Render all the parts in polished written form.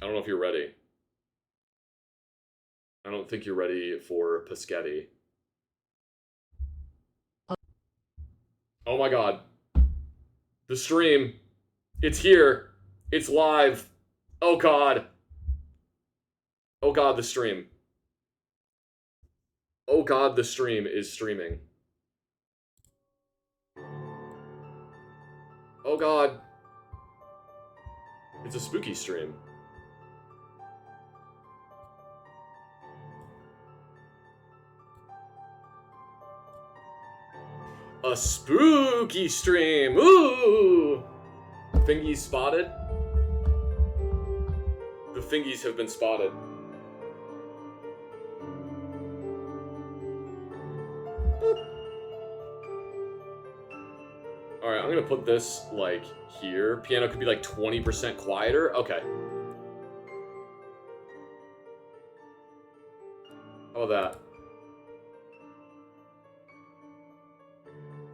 I don't know if you're ready. I don't think you're ready for Paschetti. Oh my god. The stream. It's here. It's live. Oh god. Oh god, the stream. Oh god, the stream is streaming. Oh god. It's a spooky stream. A spooky stream. Ooh. Fingies spotted. The fingies have been spotted. Alright, I'm gonna put this, like, here. Piano could be, like, 20% quieter. Okay. How about that?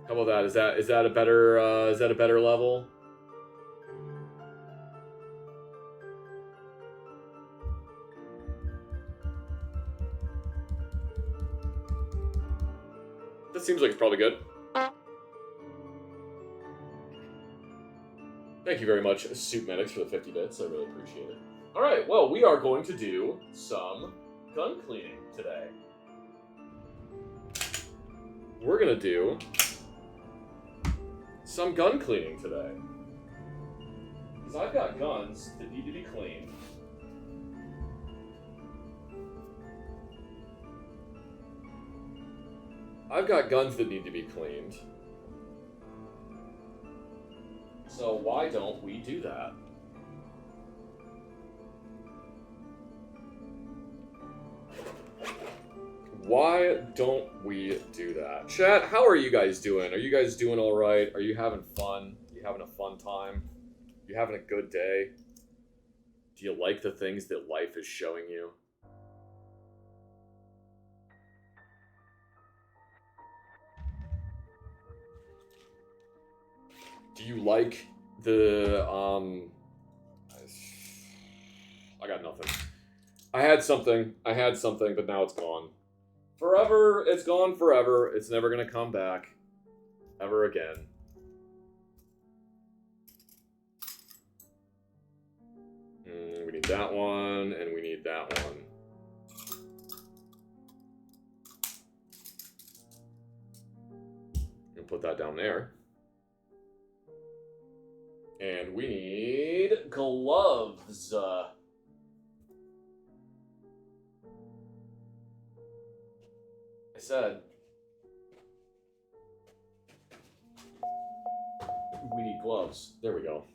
How about that? Is that a better level? That seems like it's probably good. Thank you very much, Suit Medics, for the 50 bits. I really appreciate it. Alright, well, we are going to do some gun cleaning today. We're gonna do some gun cleaning today. Because I've got guns that need to be cleaned. I've got guns that need to be cleaned. So why don't we do that? Why don't we do that? Chat, how are you guys doing? Are you guys doing all right? Are you having fun? Are you having a fun time? Are you having a good day? Do you like the things that life is showing you? Do you like the, I got nothing. I had something, but now it's gone. Forever, it's gone forever. It's never gonna come back. Ever again. We need that one, and we need that one. I'm gonna put that down there. And we need gloves. I said we need gloves. There we go.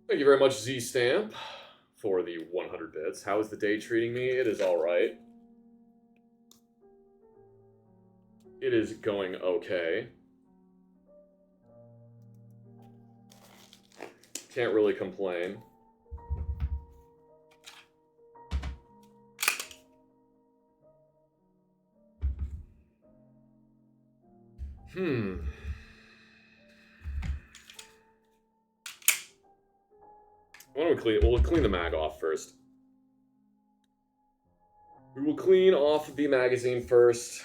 Thank you very much, Z-Stamp, for the 100 bits. How is the day treating me? It is alright. It is going okay. Can't really complain. Why don't we clean? We'll clean the mag off first. We will clean off the magazine first.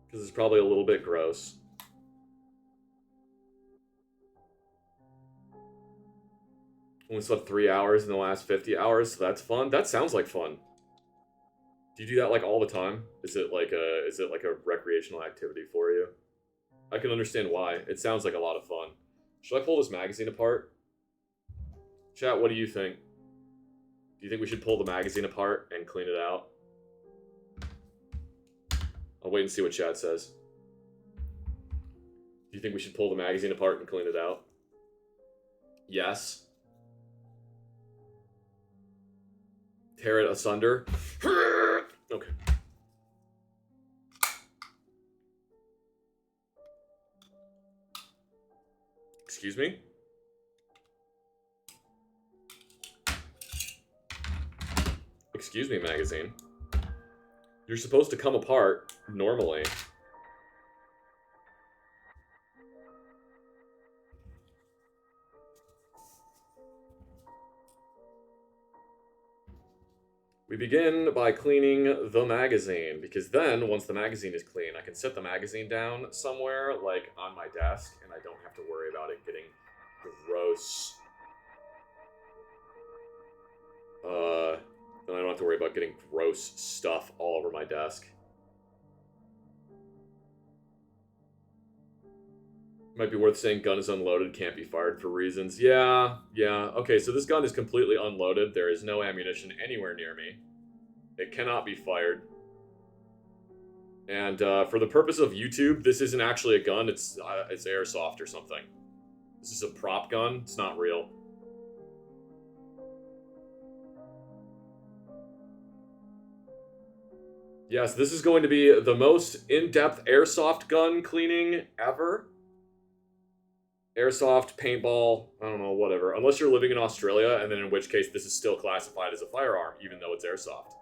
Because it's probably a little bit gross. Only slept 3 hours in the last 50 hours, so that's fun. That sounds like fun. Do you do that like all the time? Is it like a recreational activity for you? I can understand why. It sounds like a lot of fun. Should I pull this magazine apart? Chat, what do you think? Do you think we should pull the magazine apart and clean it out? I'll wait and see what chat says. Do you think we should pull the magazine apart and clean it out? Yes. Tear it asunder? Okay. Excuse me? Excuse me, magazine. You're supposed to come apart normally. We begin by cleaning the magazine, because then, once the magazine is clean, I can set the magazine down somewhere, like on my desk, and I don't have to worry about it getting gross. Then I don't have to worry about getting gross stuff all over my desk. Might be worth saying gun is unloaded, can't be fired for reasons. Yeah. Okay, so this gun is completely unloaded. There is no ammunition anywhere near me. It cannot be fired. And for the purpose of YouTube, this isn't actually a gun. It's airsoft or something. This is a prop gun. It's not real. Yes, this is going to be the most in-depth airsoft gun cleaning ever. Airsoft, paintball, I don't know, whatever. Unless you're living in Australia, and then in which case this is still classified as a firearm, even though it's airsoft.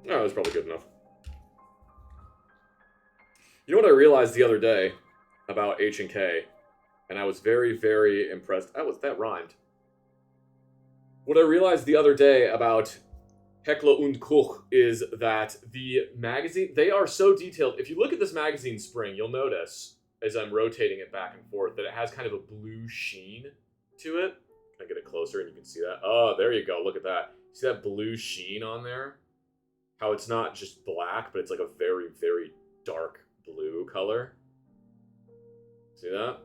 Oh, that's probably good enough. You know what I realized the other day about H&K, and I was very, very impressed. That rhymed. What I realized the other day about Heckler und Koch is that the magazine, they are so detailed. If you look at this magazine spring, you'll notice, as I'm rotating it back and forth, that it has kind of a blue sheen to it. Can I get it closer and you can see that? Oh, there you go. Look at that. See that blue sheen on there? How it's not just black, but it's like a very, very dark blue color. See that?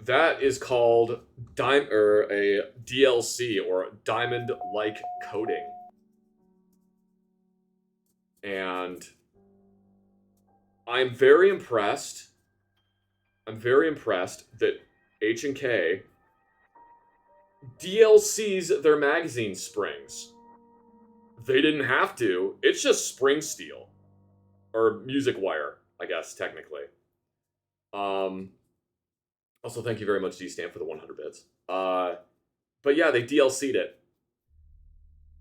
That is called a DLC, or diamond-like coating. And I'm very impressed. I'm very impressed that H&K DLCs their magazine springs. They didn't have to. It's just spring steel. Or music wire, I guess, technically. Also, thank you very much, D-Stamp, for the 100 bits. But yeah, they DLC'd it.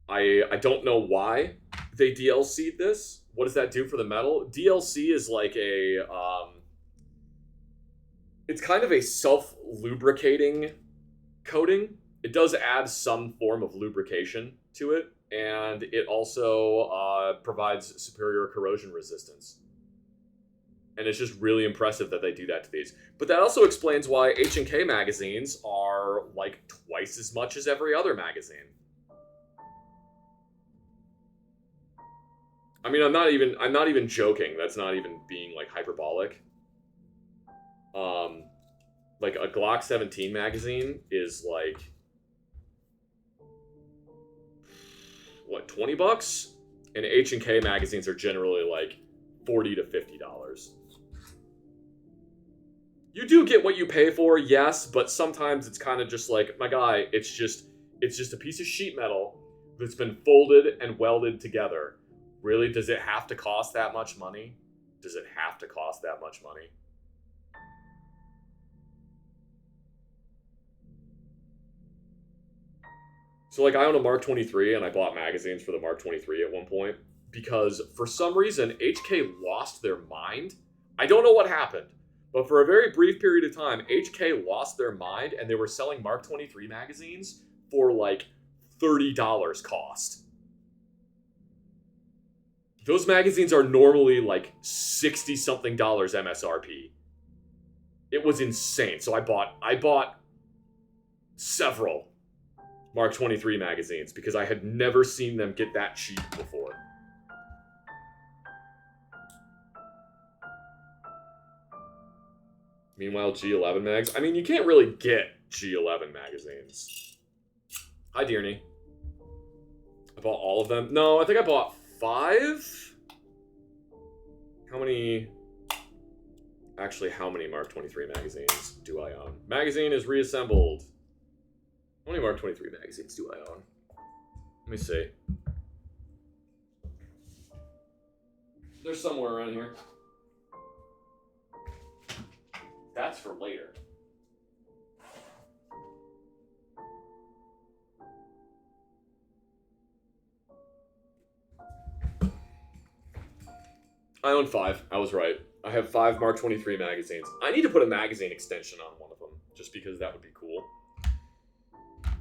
I don't know why they DLC'd this. What does that do for the metal? DLC is like a... it's kind of a self-lubricating coating. It does add some form of lubrication to it, and it also provides superior corrosion resistance. And it's just really impressive that they do that to these. But that also explains why H&K magazines are like twice as much as every other magazine. I mean, I'm not even joking. That's not even being like hyperbolic. Like a Glock 17 magazine is like what, $20? And H&K magazines are generally like $40 to $50. You do get what you pay for, yes, but sometimes it's kind of just like, my guy, it's just a piece of sheet metal that's been folded and welded together. Really, does it have to cost that much money? Does it have to cost that much money? So like, I own a Mark 23 and I bought magazines for the Mark 23 at one point because for some reason HK lost their mind. I don't know what happened. But for a very brief period of time, HK lost their mind and they were selling Mark 23 magazines for like $30 cost. Those magazines are normally like $60-something MSRP. It was insane. So I bought several Mark 23 magazines because I had never seen them get that cheap before. Meanwhile, G11 mags. I mean, you can't really get G11 magazines. Hi, Dearney. I bought all of them. No, I think I bought 5? How many... Actually, how many Mark 23 magazines do I own? Magazine is reassembled. How many Mark 23 magazines do I own? Let me see. They're somewhere around here. That's for later. I own 5. I was right. I have 5 Mark 23 magazines. I need to put a magazine extension on one of them, just because that would be cool.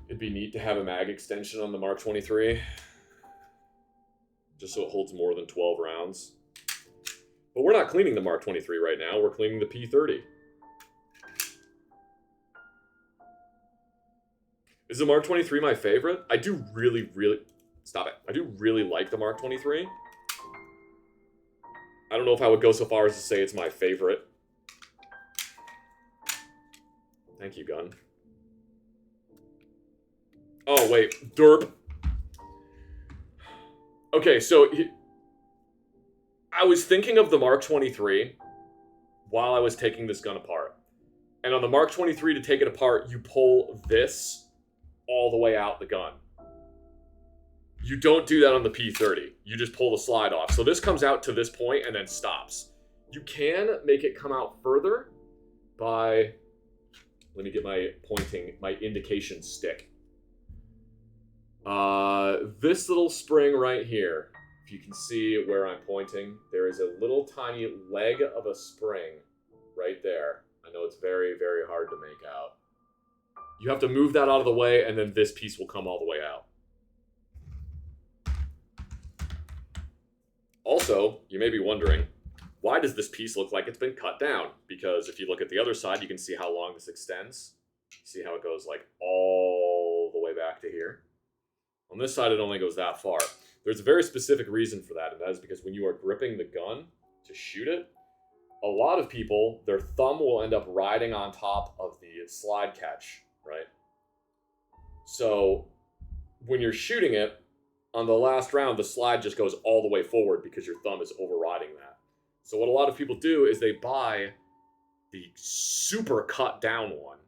It'd be neat to have a mag extension on the Mark 23. Just so it holds more than 12 rounds. But we're not cleaning the Mark 23 right now. We're cleaning the P30. Is the Mark 23 my favorite? I do really... Stop it. I do really like the Mark 23. I don't know if I would go so far as to say it's my favorite. Thank you, gun. Oh, wait. Derp. Okay, so... I was thinking of the Mark 23 while I was taking this gun apart. And on the Mark 23, to take it apart, you pull this all the way out the gun. You don't do that on the P30. You just pull the slide off. So this comes out to this point and then stops. You can make it come out further by... Let me get my indication stick. This little spring right here. If you can see where I'm pointing, there is a little tiny leg of a spring right there. I know it's very, very hard to make out. You have to move that out of the way, and then this piece will come all the way out. Also, you may be wondering, why does this piece look like it's been cut down? Because if you look at the other side, you can see how long this extends. See how it goes like all the way back to here? On this side, it only goes that far. There's a very specific reason for that, and that is because when you are gripping the gun to shoot it, a lot of people, their thumb will end up riding on top of the slide catch, right? So when you're shooting it, on the last round, the slide just goes all the way forward because your thumb is overriding that. So what a lot of people do is they buy the super cut down one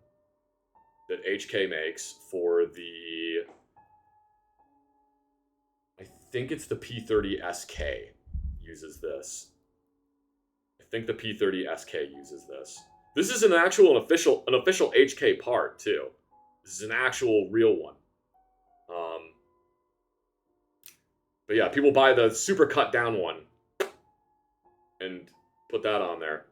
that HK makes for the... I think it's the P30 SK uses this. I think the P30 SK uses this. This is an official HK part too. This is an actual real one. But yeah, people buy the super cut down one and put that on there.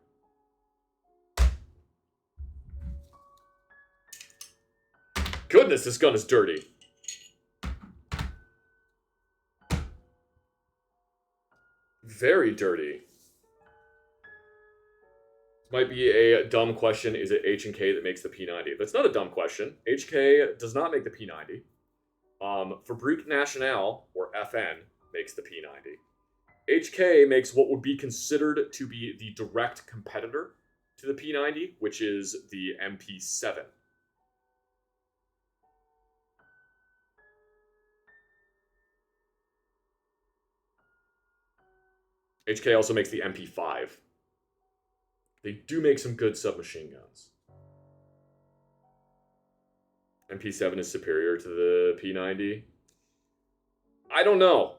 Goodness, this gun is dirty. Very dirty. Might be a dumb question. Is it H&K that makes the P90? That's not a dumb question. HK does not make the P90. Fabrique Nationale, or FN, makes the P90. HK makes what would be considered to be the direct competitor to the P90, which is the MP7. HK also makes the MP5. They do make some good submachine guns. MP7 is superior to the P90. I don't know.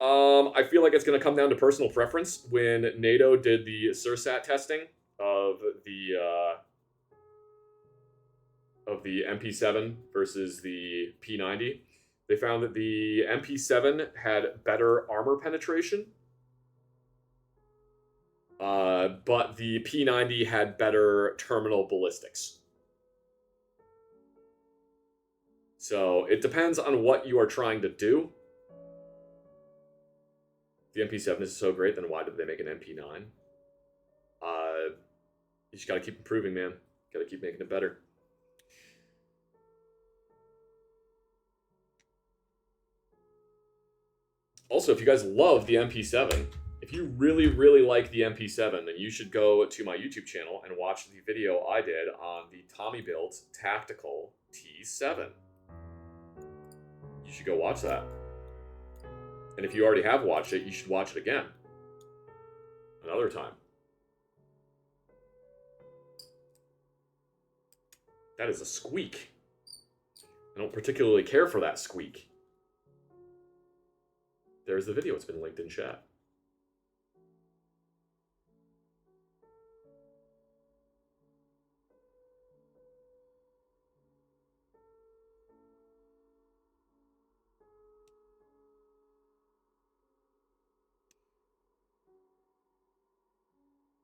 I feel like it's going to come down to personal preference. When NATO did the CERSAT testing of the MP7 versus the P90, they found that the MP7 had better armor penetration, but the P90 had better terminal ballistics. So it depends on what you are trying to do. If the MP7 is so great, then why did they make an MP9? You just gotta keep improving, man. Gotta keep making it better. Also, if you guys love the MP7, if you really, really like the MP7, then you should go to my YouTube channel and watch the video I did on the Tommy Built Tactical T7. You should go watch that. And if you already have watched it, you should watch it again. Another time. That is a squeak. I don't particularly care for that squeak. There's the video. It's been linked in chat.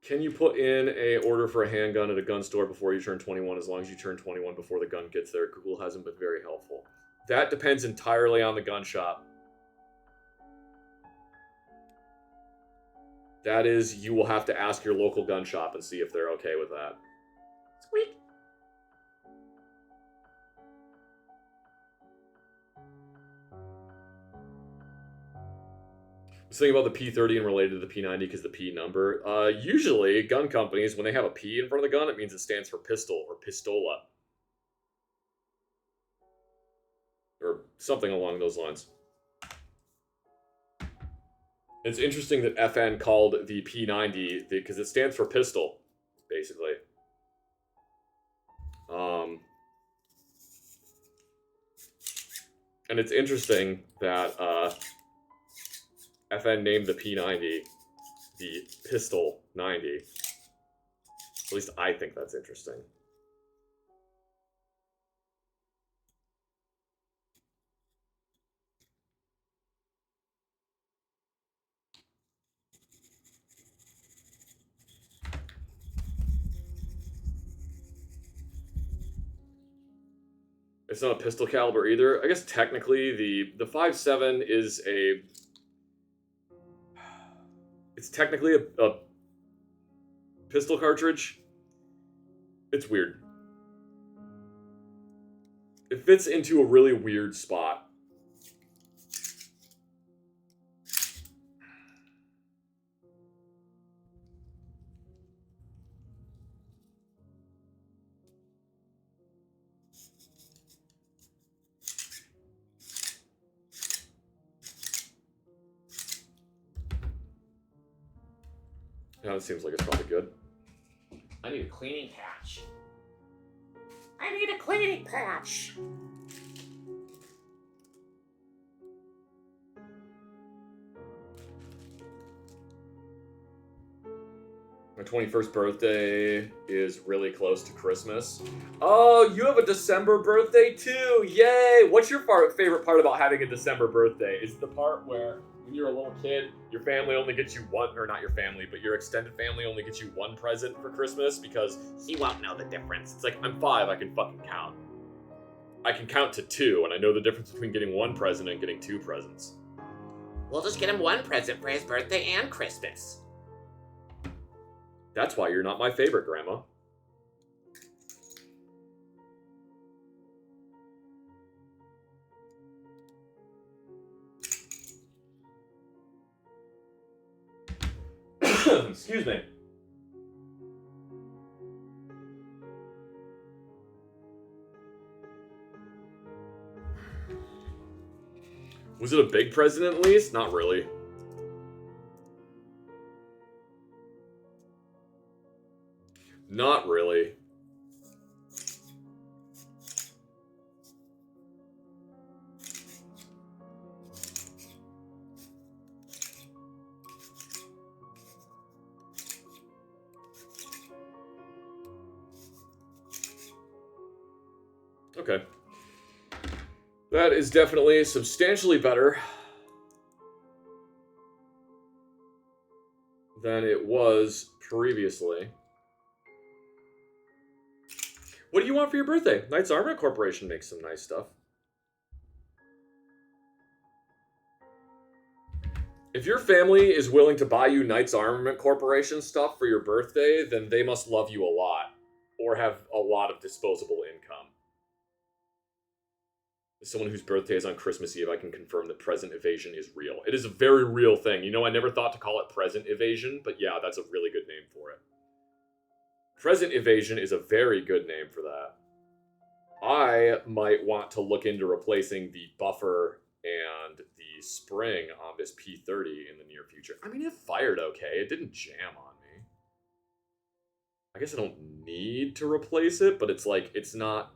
Can you put in a order for a handgun at a gun store before you turn 21 as long as you turn 21 before the gun gets there? Google hasn't been very helpful. That depends entirely on the gun shop. That is, you will have to ask your local gun shop and see if they're okay with that. Squeak. I was thinking about the P30 and related to the P90 because the P number. Usually, gun companies, when they have a P in front of the gun, it means it stands for pistol or pistola. Or something along those lines. It's interesting that FN called the P90 because it stands for pistol, basically. And it's interesting that FN named the P90 the Pistol 90. At least I think that's interesting. It's not a pistol caliber either. I guess technically the 5.7 is a... It's technically a pistol cartridge. It's weird. It fits into a really weird spot. Yeah, it seems like it's probably good. I need a cleaning patch. I need a cleaning patch. My 21st birthday is really close to Christmas. Oh, you have a December birthday too! Yay! What's your favorite part about having a December birthday? Is it the part where when you're a little kid, your family only gets you one, or not your family, but your extended family only gets you one present for Christmas because he won't know the difference. It's like, I'm 5, I can fucking count. I can count to 2, and I know the difference between getting one present and getting 2 presents. We'll just get him one present for his birthday and Christmas. That's why you're not my favorite, Grandma. Excuse me. Was it a big present at least? Not really. Not really. Okay. That is definitely substantially better than it was previously. What do you want for your birthday? Knights Armament Corporation makes some nice stuff. If your family is willing to buy you Knights Armament Corporation stuff for your birthday, then they must love you a lot, or have a lot of disposable income. As someone whose birthday is on Christmas Eve, I can confirm that present evasion is real. It is a very real thing. You know, I never thought to call it present evasion, but yeah, that's a really good name for it. Present evasion is a very good name for that. I might want to look into replacing the buffer and the spring on this P30 in the near future. I mean, it fired okay. It didn't jam on me. I guess I don't need to replace it, but it's like, it's not...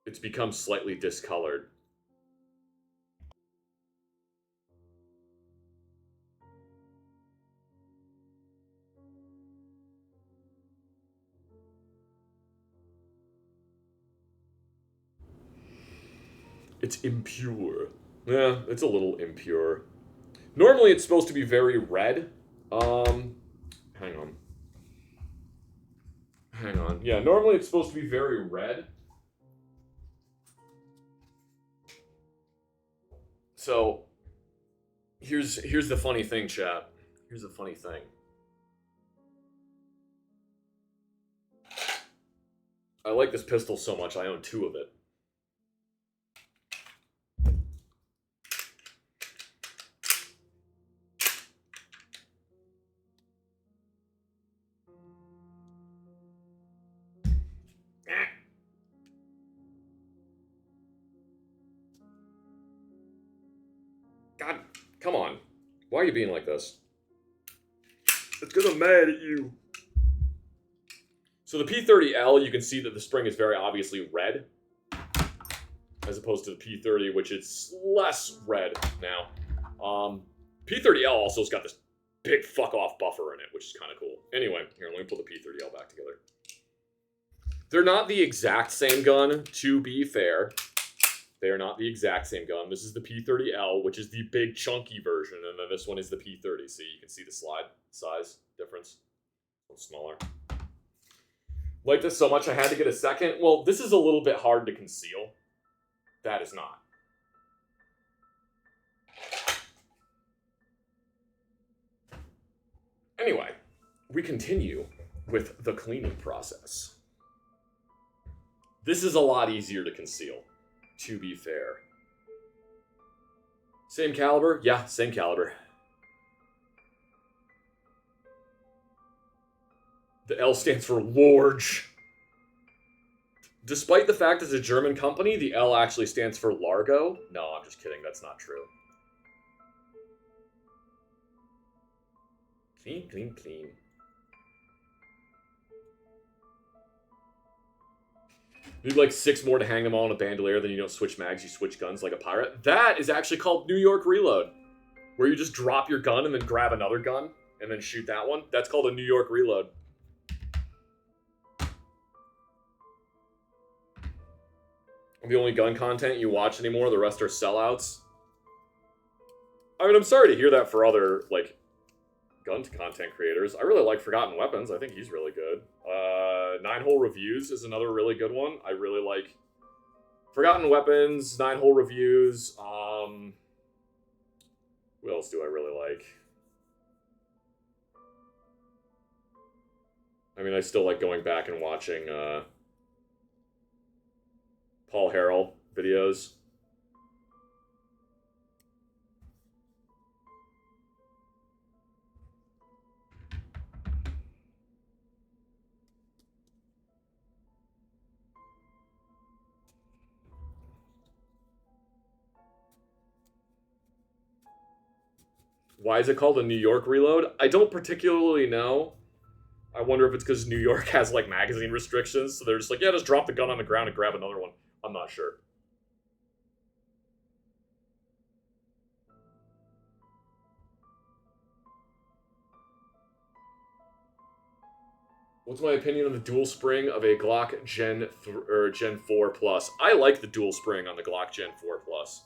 It's become slightly discolored. It's impure. Yeah, it's a little impure. Normally it's supposed to be very red, Hang on. Hang on. Yeah, normally it's supposed to be very red. So, here's the funny thing, chat. Here's the funny thing. I like this pistol so much, I own 2 of it. God, come on. Why are you being like this? It's because I'm mad at you. So the P30L, you can see that the spring is very obviously red, as opposed to the P30, which is less red now. P30L also has got this big fuck-off buffer in it, which is kind of cool. Anyway, here, let me pull the P30L back together. They're not the exact same gun, to be fair. They are not the exact same gun. This is the P30L, which is the big chunky version, and then this one is the P30. See, you can see the slide size difference. A little smaller. Like this so much I had to get a second. Well, this is a little bit hard to conceal. That is not. Anyway, we continue with the cleaning process. This is a lot easier to conceal, to be fair. Same caliber? Yeah, same caliber. The L stands for large. Despite the fact it's a German company, the L actually stands for Largo. No, I'm just kidding. That's not true. Clean, clean, clean. Need like 6 more to hang them all on a bandolier, then you don't switch mags, you switch guns like a pirate. That is actually called New York Reload. Where you just drop your gun and then grab another gun and then shoot that one. That's called a New York Reload. The only gun content you watch anymore, the rest are sellouts. I mean, I'm sorry to hear that for other, like, gun content creators. I really like Forgotten Weapons. I think he's really good. 9-Hole Reviews is another really good one. I really like Forgotten Weapons, 9-Hole Reviews. Who else do I really like? I mean, I still like going back and watching Paul Harrell videos. Why is it called a New York Reload? I don't particularly know. I wonder if it's because New York has, like, magazine restrictions, so they're just like, yeah, just drop the gun on the ground and grab another one. I'm not sure. What's my opinion on the dual spring of a Glock Gen 4 Plus? I like the dual spring on the Glock Gen 4 Plus.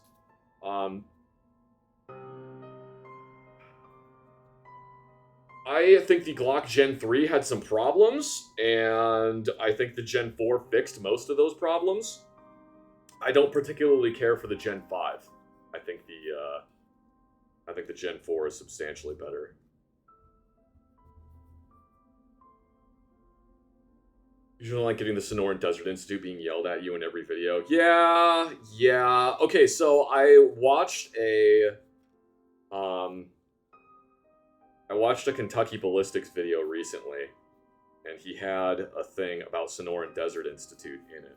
I think the Glock Gen 3 had some problems, and I think the Gen 4 fixed most of those problems. I don't particularly care for the Gen 5. I think the Gen 4 is substantially better. You don't like getting the Sonoran Desert Institute being yelled at you in every video. Yeah. Okay, so I watched a Kentucky Ballistics video recently, and he had a thing about Sonoran Desert Institute in it.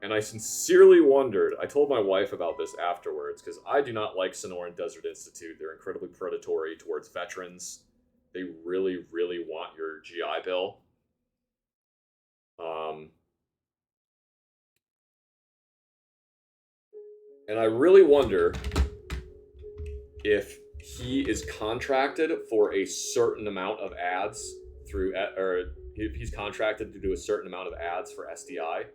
And I sincerely wondered, I told my wife about this afterwards, because I do not like Sonoran Desert Institute. They're incredibly predatory towards veterans. They really, really want your GI Bill. And I really wonder if he is contracted for a certain amount of ads through, or if he's contracted to do a certain amount of ads for SDI.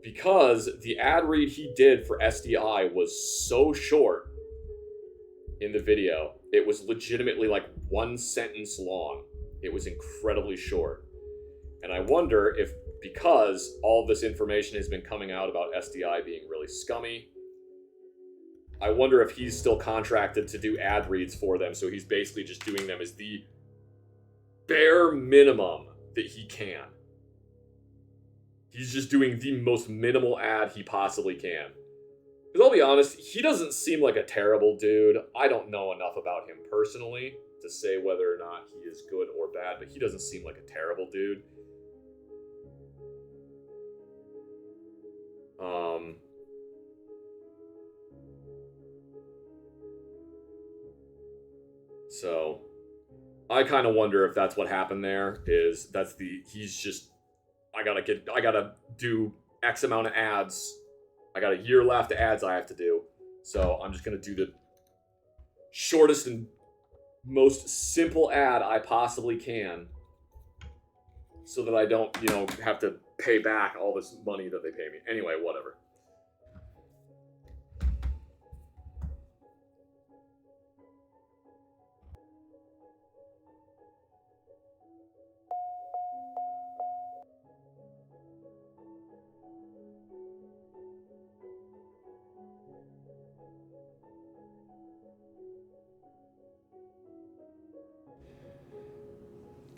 Because the ad read he did for SDI was so short, in the video. It was legitimately like 1 sentence long. It was incredibly short. And I wonder if, because all this information has been coming out about SDI being really scummy, I wonder if he's still contracted to do ad reads for them, so he's basically just doing them as the bare minimum that he can. He's just doing the most minimal ad he possibly can. Because I'll be honest, he doesn't seem like a terrible dude. I don't know enough about him personally to say whether or not he is good or bad, but he doesn't seem like a terrible dude. So I kind of wonder if that's what happened there. He's just, I gotta do X amount of ads. I got a year left of ads I have to do. So I'm just gonna do the shortest and most simple ad I possibly can, so that I don't, have to pay back all this money that they pay me. Anyway, whatever.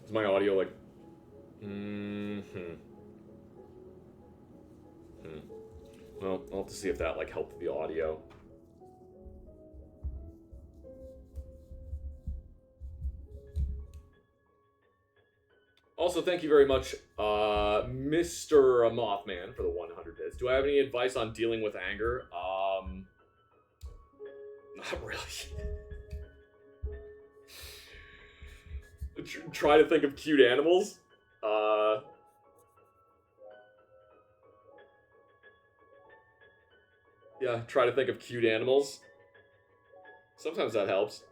Is my audio like... Well, I'll have to see if that helped the audio. Also, thank you very much, Mr. Mothman, for the 100 bits. Do I have any advice on dealing with anger? Not really. Try to think of cute animals. Yeah, try to think of cute animals. Sometimes that helps.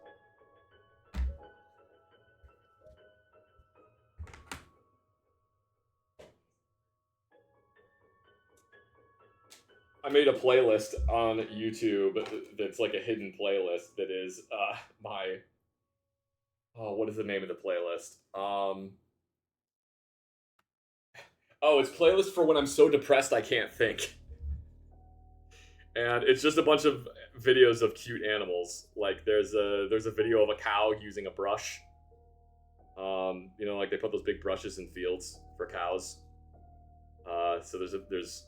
I made a playlist on YouTube that's like a hidden playlist that is my... Oh, what is the name of the playlist? Oh, it's playlist for when I'm so depressed I can't think. And it's just a bunch of videos of cute animals. Like there's a video of a cow using a brush. Like they put those big brushes in fields for cows. So there's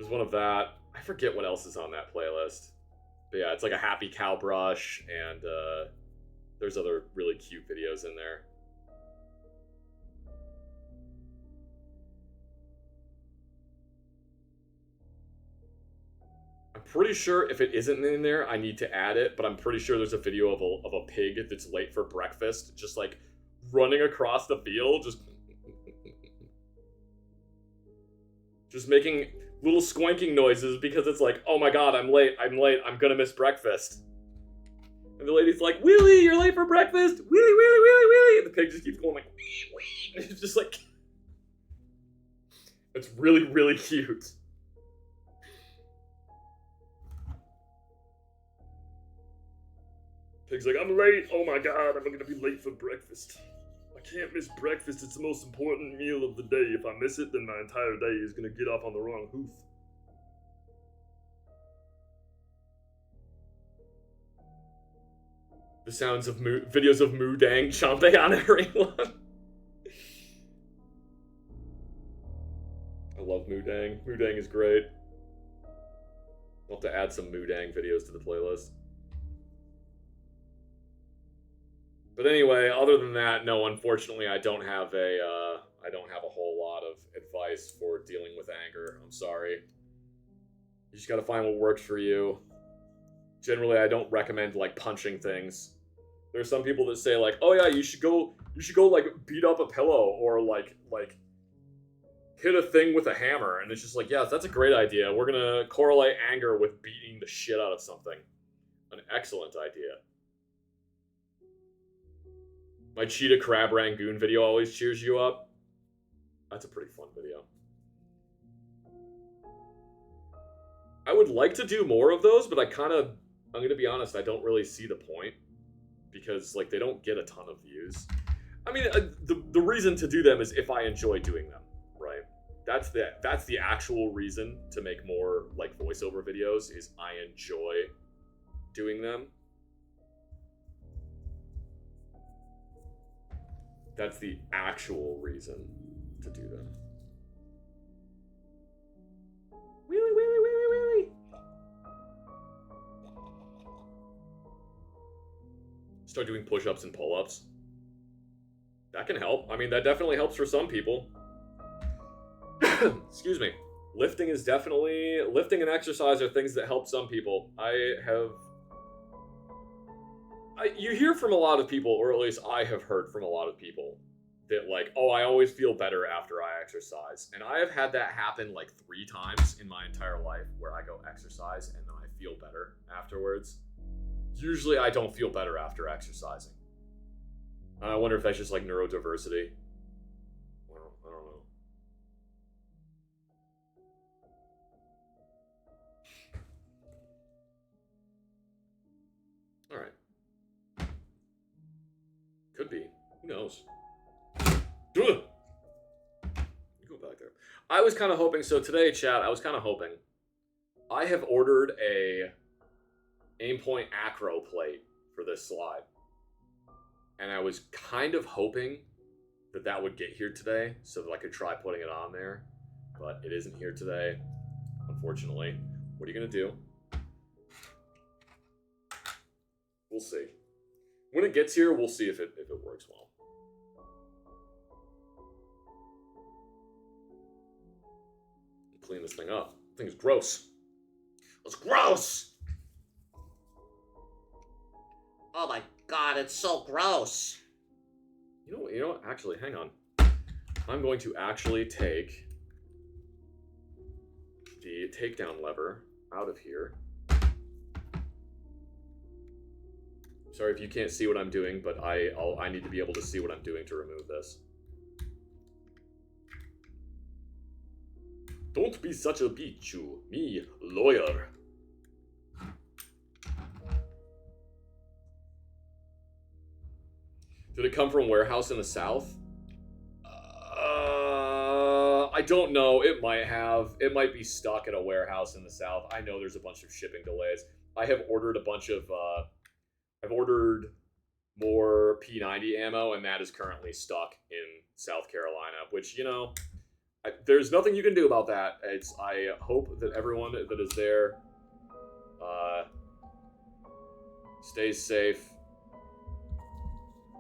one of that. I forget what else is on that playlist. But yeah, it's like a happy cow brush, and there's other really cute videos in there. I'm pretty sure if it isn't in there, I need to add it, but I'm pretty sure there's a video of a pig that's late for breakfast, just like running across the field, just making little squanking noises because it's like, oh my god, I'm late, I'm gonna miss breakfast. And the lady's like, Willie, you're late for breakfast! Willie, Willie, Willie, Willie! And the pig just keeps going like, wee, wee! And it's just like... It's really, really cute. Pig's like, I'm late! Oh my god, I'm gonna be late for breakfast. I can't miss breakfast, it's the most important meal of the day. If I miss it, then my entire day is gonna get off on the wrong hoof. The sounds of videos of Moo Dang chomping on everyone. I love Moo Dang. Moo Dang is great. I'll have to add some Moo Dang videos to the playlist. But anyway, other than that, no, unfortunately, I don't have a whole lot of advice for dealing with anger. I'm sorry. You just gotta find what works for you. Generally, I don't recommend punching things. There's some people that say oh yeah, you should go beat up a pillow or hit a thing with a hammer, and it's just yeah, that's a great idea. We're gonna correlate anger with beating the shit out of something. An excellent idea. My Cheetah Crab Rangoon video always cheers you up. That's a pretty fun video. I would like to do more of those, but I kind of I'm gonna be honest, I don't really see the point because like they don't get a ton of views. I mean, the reason to do them is if I enjoy doing them, right? That's the actual reason to make more like voiceover videos is I enjoy doing them. That's the actual reason to do them. Wheelie, wheelie, wheelie, wheelie. Start doing push-ups and pull-ups. That can help. I mean, that definitely helps for some people. Excuse me. Lifting and exercise are things that help some people. You hear from a lot of people, or at least I have heard from a lot of people, that like, oh, I always feel better after I exercise. And I have had that happen like 3 times in my entire life where I go exercise and then I feel better afterwards. Usually I don't feel better after exercising. I wonder if that's just like neurodiversity. Well, I don't know. All right. Could be. Who knows? You go back there. I was kind of hoping, so today, chat, I was kind of hoping. I have ordered a Aimpoint Acro plate for this slide. And I was kind of hoping that that would get here today so that I could try putting it on there. But it isn't here today, unfortunately. What are you going to do? We'll see. When it gets here, we'll see if it works well. Clean this thing up. This thing is gross. It's gross! Oh my god, it's so gross. You know what? Actually, hang on. I'm going to actually take the takedown lever out of here. Sorry if you can't see what I'm doing, but I need to be able to see what I'm doing to remove this. Don't be such a bitch, you. Me, lawyer. Did it come from a warehouse in the south? I don't know. It might have. It might be stuck at a warehouse in the south. I know there's a bunch of shipping delays. I have ordered a bunch of... I've ordered more P90 ammo, and that is currently stuck in South Carolina, which, you know... there's nothing you can do about that. I hope that everyone that is there stays safe.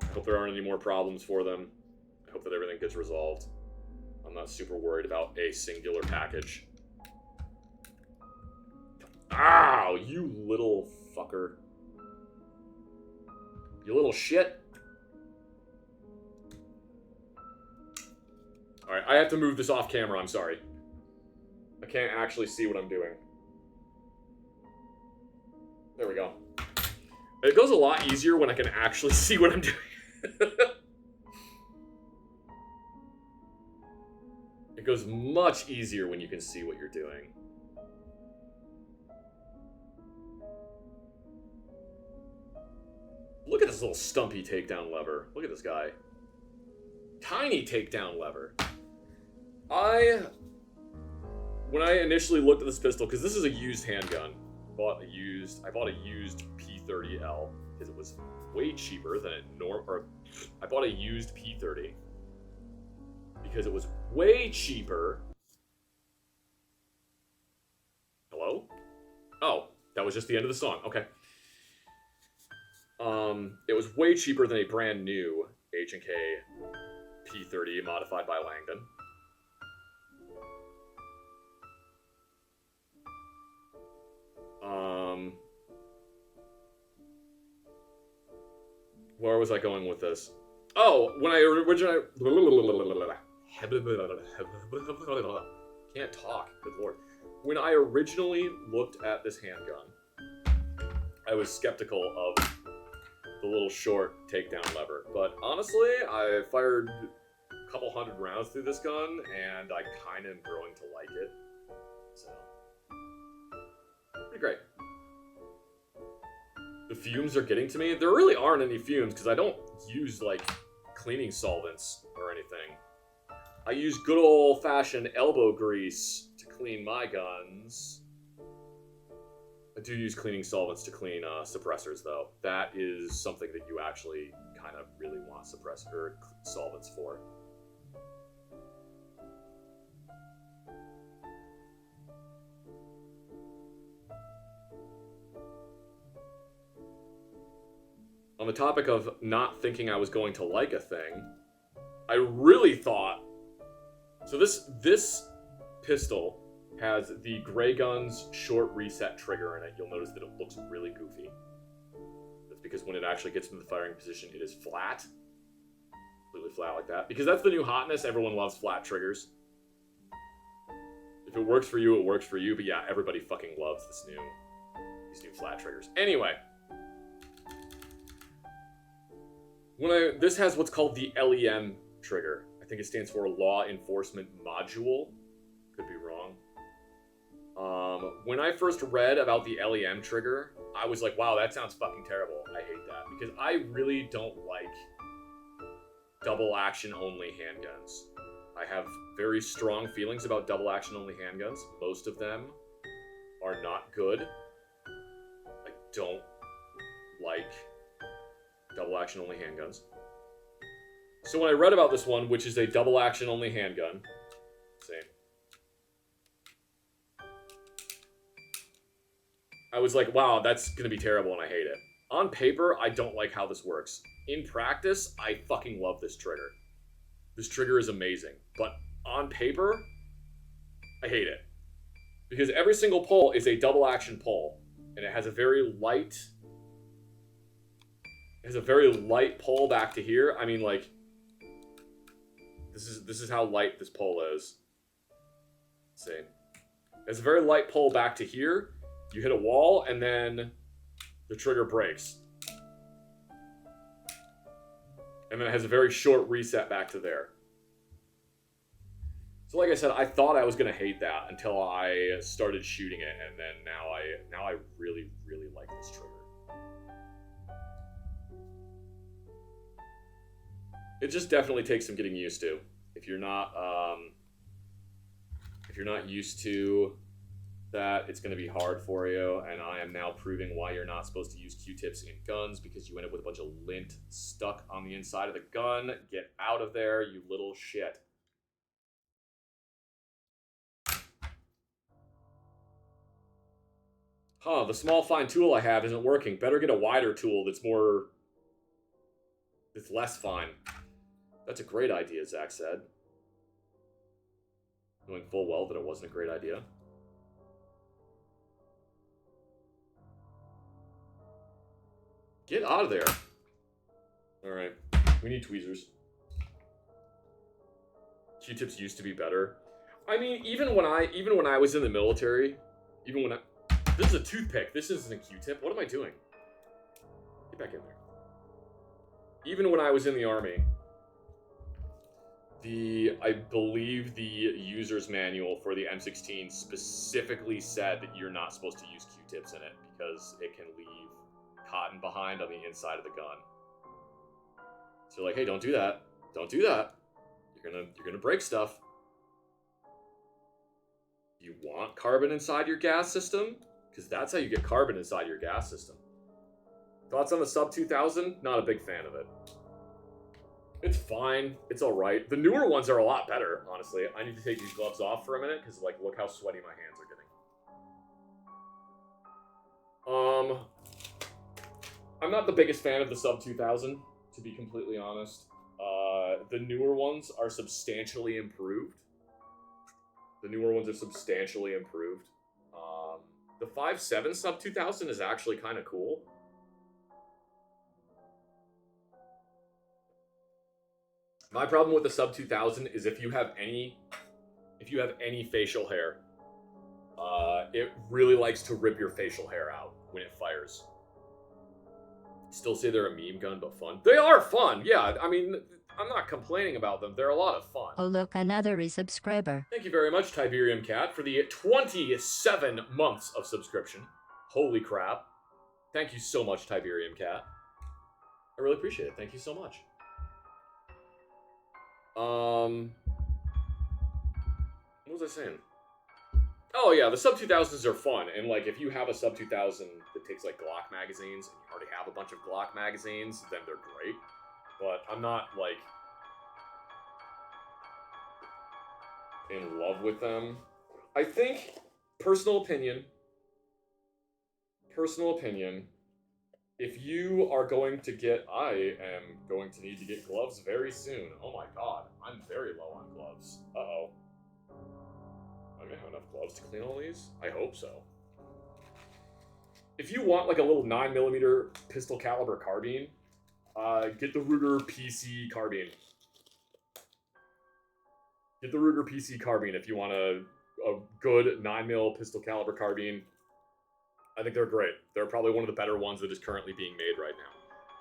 I hope there aren't any more problems for them. I hope that everything gets resolved. I'm not super worried about a singular package. Ow, you little fucker. You little shit. Alright, I have to move this off camera, I'm sorry. I can't actually see what I'm doing. There we go. It goes a lot easier when I can actually see what I'm doing. It goes much easier when you can see what you're doing. Look at this little stumpy takedown lever. Look at this guy. Tiny takedown lever. When I initially looked at this pistol, because this is a used handgun, I bought a used P30L because it was way cheaper than I bought a used P30 because it was way cheaper. Hello? Oh, that was just the end of the song. Okay. It was way cheaper than a brand new H&K P30 modified by Langdon. Where was I going with this? Oh, when I originally... Can't talk, good lord. When I originally looked at this handgun, I was skeptical of the little short takedown lever. But honestly, I fired a couple hundred rounds through this gun, and I kind of am growing to like it. So, pretty great. The fumes are getting to me. There really aren't any fumes because I don't use, like, cleaning solvents or anything. I use good old-fashioned elbow grease to clean my guns. I do use cleaning solvents to clean suppressors, though. That is something that you actually kind of really want solvents for. On the topic of not thinking I was going to like a thing, I really thought... So this pistol has the Gray Guns short reset trigger in it. You'll notice that it looks really goofy. That's because when it actually gets into the firing position, it is flat. Completely flat like that. Because that's the new hotness. Everyone loves flat triggers. If it works for you, it works for you. But yeah, everybody fucking loves these new flat triggers. Anyway. This has what's called the LEM trigger. I think it stands for Law Enforcement Module. Could be wrong. When I first read about the LEM trigger, I was like, wow, that sounds fucking terrible. I hate that. Because I really don't like double action only handguns. I have very strong feelings about double action only handguns. Most of them are not good. I don't like double action only handguns. So when I read about this one, which is a double action only handgun, I was like, wow, that's gonna be terrible and I hate it. On paper, I don't like how this works. In practice, I fucking love this trigger. This trigger is amazing. But on paper, I hate it. Because every single pull is a double action pull. And it has a very light... It has a very light pull back to here. I mean, like... This is how light this pull is. Let's see. It's a very light pull back to here. You hit a wall, and then the trigger breaks. And then it has a very short reset back to there. So like I said, I thought I was going to hate that until I started shooting it, and then now I really, really like this trigger. It just definitely takes some getting used to. If you're not used to that, it's going to be hard for you, and I am now proving why you're not supposed to use Q-tips in guns, because you end up with a bunch of lint stuck on the inside of the gun. Get out of there, you little shit. Huh, the small fine tool I have isn't working. Better get a wider tool that's less fine. That's a great idea, Zach said. Knowing full well that it wasn't a great idea. Get out of there. Alright. We need tweezers. Q-tips used to be better. I mean, even when I was in the military, this is a toothpick. This isn't a Q-tip. What am I doing? Get back in there. Even when I was in the Army, I believe the user's manual for the M16 specifically said that you're not supposed to use Q-tips in it because it can leave cotton behind on the inside of the gun. So like, hey, don't do that. Don't do that. You're gonna break stuff. You want carbon inside your gas system? Because that's how you get carbon inside your gas system. Thoughts on the sub 2000? Not a big fan of it. It's fine. It's alright. The newer ones are a lot better, honestly. I need to take these gloves off for a minute, because, like, look how sweaty my hands are getting. I'm not the biggest fan of the sub 2000, to be completely honest. The newer ones are substantially improved. The 5.7 sub 2000 is actually kind of cool. My problem with the sub 2000 is if you have any facial hair, it really likes to rip your facial hair out when it fires. Still say they're a meme gun, but fun. They are fun, yeah. I mean, I'm not complaining about them. They're a lot of fun. Oh look, another resubscriber. Thank you very much, Tiberium Cat, for the 27 months of subscription. Holy crap. Thank you so much, Tiberium Cat. I really appreciate it. Thank you so much. What was I saying? Oh yeah, the sub 2000s are fun, and like if you have a sub 2000 that takes like Glock magazines, and you already have a bunch of Glock magazines, then they're great. But I'm not like in love with them. I think, personal opinion, if you are going to get, I am going to need to get gloves very soon. Oh my god, I'm very low on gloves. Uh-oh. I may have enough gloves to clean all these? I hope so. If you want like a little 9mm pistol caliber carbine, get the Ruger PC carbine. Get the Ruger PC carbine if you want a good 9mm pistol caliber carbine. I think they're great. They're probably one of the better ones that is currently being made right now.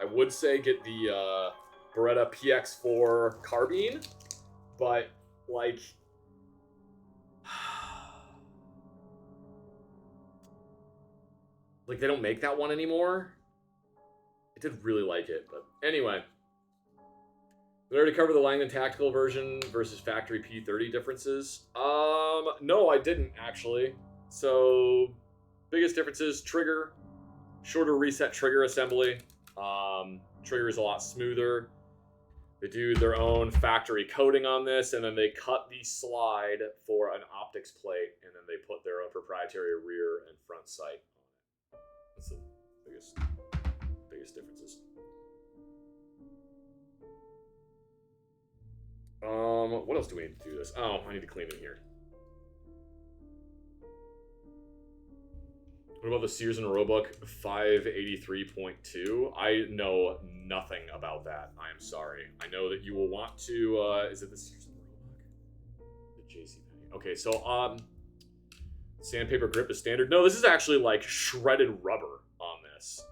I would say get the Beretta PX4 carbine, but like... like, they don't make that one anymore. I did really like it, but anyway. We already covered the Langdon Tactical version versus factory P30 differences. No, I didn't, actually. So, biggest differences, trigger. Shorter reset trigger assembly. Trigger is a lot smoother. They do their own factory coating on this, and then they cut the slide for an optics plate, and then they put their own proprietary rear and front sight on it. That's the biggest differences. What else do we need to do this? Oh, I need to clean in here. What about the Sears and Roebuck 583.2? I know nothing about that. I am sorry. I know that you will want to, is it the Sears and Roebuck? The JCPenney. Okay, so, sandpaper grip is standard. No, this is actually like shredded rubber on this.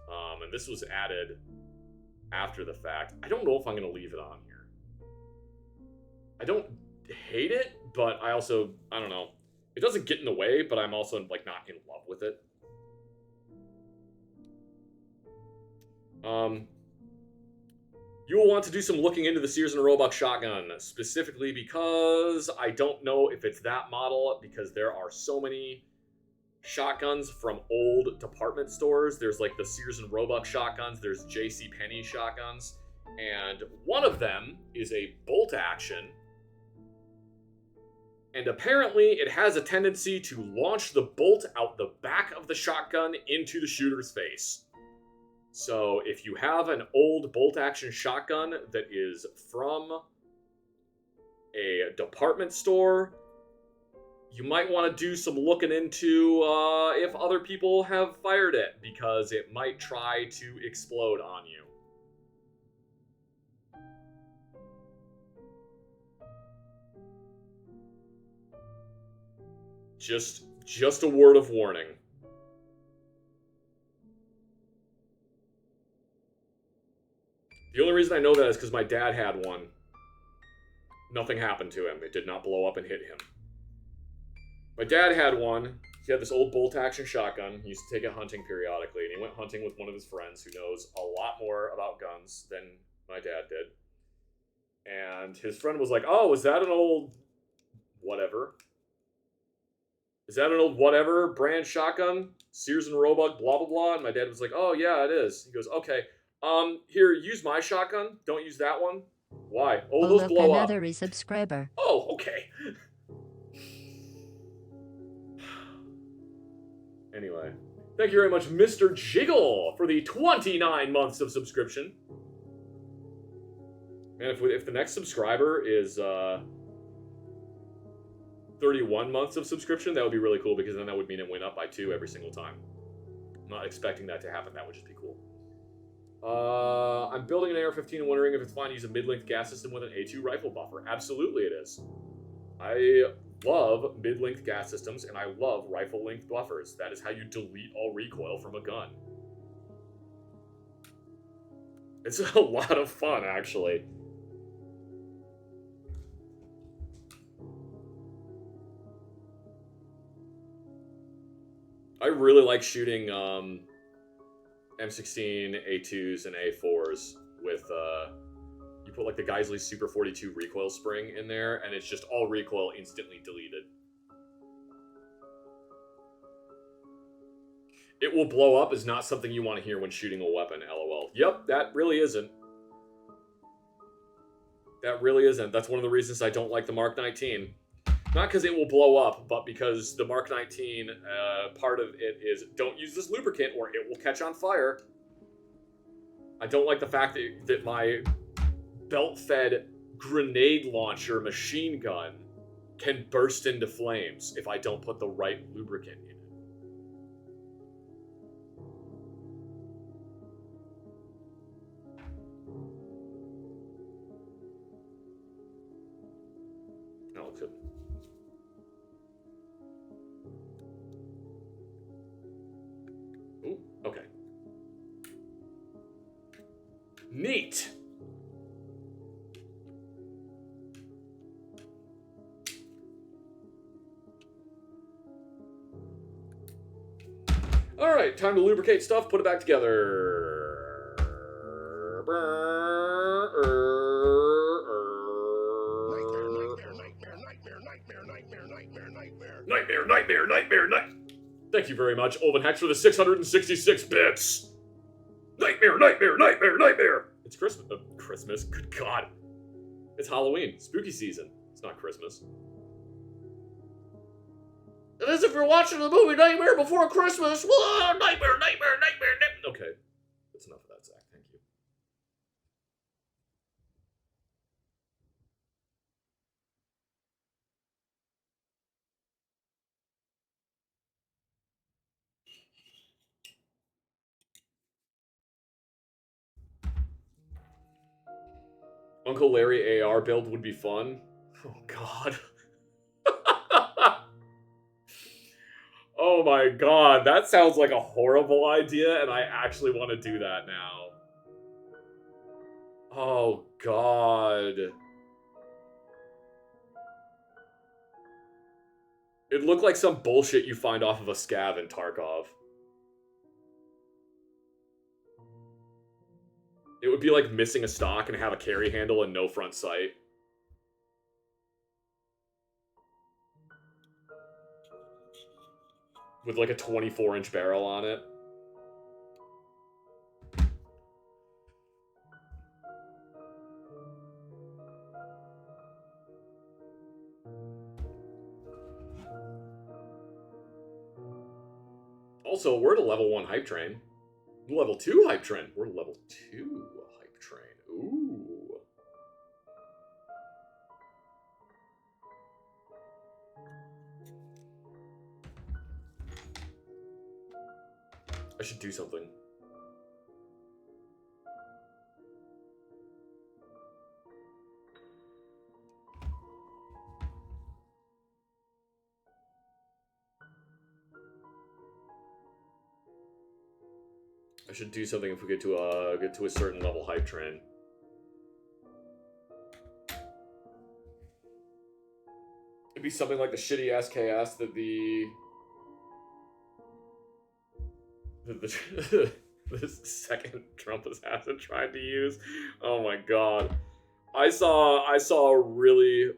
And this was added after the fact. I don't know if I'm going to leave it on here. I don't hate it, but I don't know. It doesn't get in the way, but I'm also like not in love with it. You will want to do some looking into the Sears and Roebuck shotgun, specifically because I don't know if it's that model, because there are so many shotguns from old department stores. There's like the Sears and Roebuck shotguns, there's JCPenney shotguns, and one of them is a bolt action, and apparently it has a tendency to launch the bolt out the back of the shotgun into the shooter's face. So if you have an old bolt-action shotgun that is from a department store, you might want to do some looking into if other people have fired it, because it might try to explode on you. Just a word of warning. The only reason I know that is because my dad had one. Nothing happened to him. It did not blow up and hit him. My dad had one. He had this old bolt-action shotgun. He used to take it hunting periodically, and he went hunting with one of his friends who knows a lot more about guns than my dad did. And his friend was like, "Oh, is that an old whatever? Is that an old whatever brand shotgun? Sears and Roebuck, blah, blah, blah." And my dad was like, "Oh, yeah, it is." He goes, "Okay. Here, use my shotgun. Don't use that one." "Why?" "Oh, those blow up." Another resubscriber. "Oh, okay." Anyway, thank you very much, Mr. Jiggle, for the 29 months of subscription. Man, if the next subscriber is 31 months of subscription, that would be really cool, because then that would mean it went up by 2 every single time. I'm not expecting that to happen. That would just be cool. I'm building an AR-15 and wondering if it's fine to use a mid-length gas system with an A2 rifle buffer. Absolutely it is. I love mid-length gas systems, and I love rifle-length buffers. That is how you delete all recoil from a gun. It's a lot of fun, actually. I really like shooting M16, A2s, and A4s with, you put like the Geisley Super 42 recoil spring in there, and it's just all recoil instantly deleted. It will blow up is not something you want to hear when shooting a weapon, LOL. Yep, that really isn't. That really isn't. That's one of the reasons I don't like the Mark 19. Not because it will blow up, but because the Mark 19, part of it is don't use this lubricant or it will catch on fire. I don't like the fact that my belt-fed grenade launcher machine gun can burst into flames if I don't put the right lubricant in it. That looks good. Ooh, okay. Neat. All right, time to lubricate stuff, put it back together. Nightmare. Thank you very much, Olven Hex, for the 666 bits. Nightmare. It's Christmas. Good God. It's Halloween. Spooky season. It's not Christmas. It is if you're watching the movie Nightmare Before Christmas. Whoa, nightmare. Okay. That's enough of that, Zach. Thank you. Uncle Larry AR build would be fun. Oh, God. Oh my God, that sounds like a horrible idea, and I actually want to do that now. Oh God. It looked like some bullshit you find off of a scav in Tarkov. It would be like missing a stock and have a carry handle and no front sight. With like a 24-inch barrel on it. Also, we're at a level 1 hype train. Level 2 hype train. We're at level 2 hype train. Ooh. I should do something. I should do something if we get to a certain level hype train. It'd be something like the shitty SKS that the second Trump assassin tried to use. Oh my God. I saw a really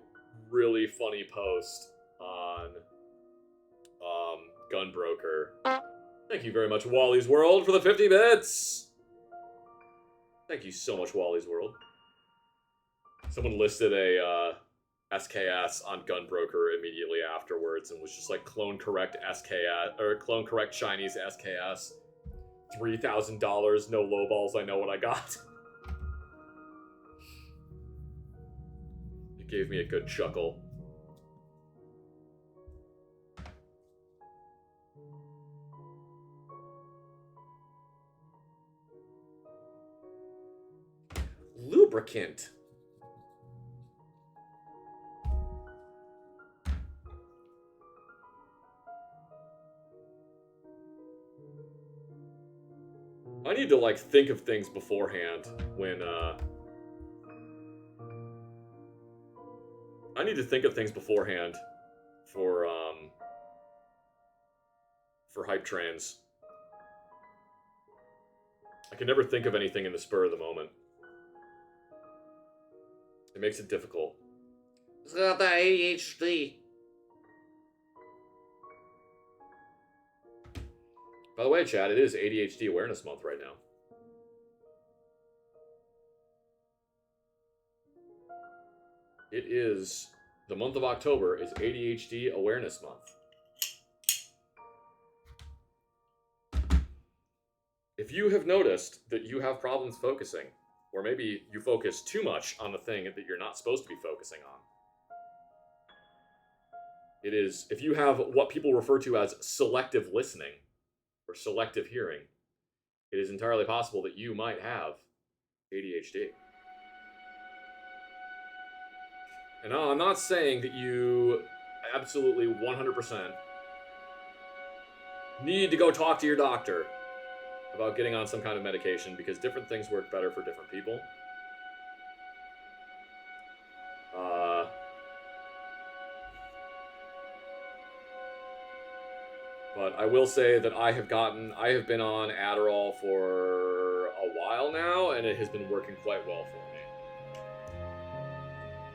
funny post on Gunbroker. Thank you very much, Wally's World, for the 50 bits. Thank you so much, Wally's World. Someone listed a SKS on Gunbroker immediately afterwards and was just like clone correct SKS or clone correct Chinese SKS. $3,000, no lowballs, I know what I got. It gave me a good chuckle. Lubricant. I need to like think of things beforehand when I need to think of things beforehand for hype trains. I can never think of anything in the spur of the moment. It makes it difficult. It's got that ADHD. By the way, Chad, it is ADHD Awareness Month right now. It is, the month of October is ADHD Awareness Month. If you have noticed that you have problems focusing, or maybe you focus too much on the thing that you're not supposed to be focusing on, it is, if you have what people refer to as selective listening, or selective hearing, it is entirely possible that you might have ADHD. And I'm not saying that you absolutely 100% need to go talk to your doctor about getting on some kind of medication, because different things work better for different people. But I will say that I have been on Adderall for a while now, and it has been working quite well for me.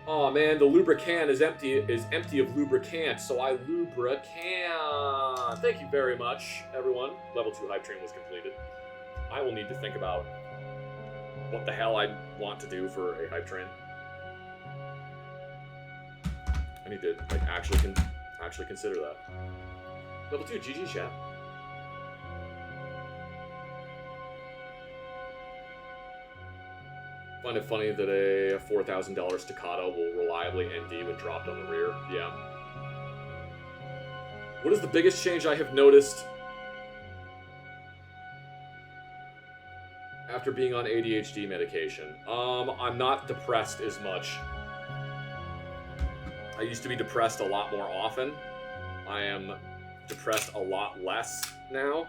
Oh man, the lubricant is empty of lubricant, so I lubricant. Thank you very much, everyone. Level 2 hype train was completed. I will need to think about what the hell I want to do for a hype train. I need to like actually consider that. Level 2, GG chat. Find it funny that a $4,000 staccato will reliably ND when dropped on the rear. Yeah. What is the biggest change I have noticed after being on ADHD medication? I'm not depressed as much. I used to be depressed a lot more often. I am depressed a lot less now.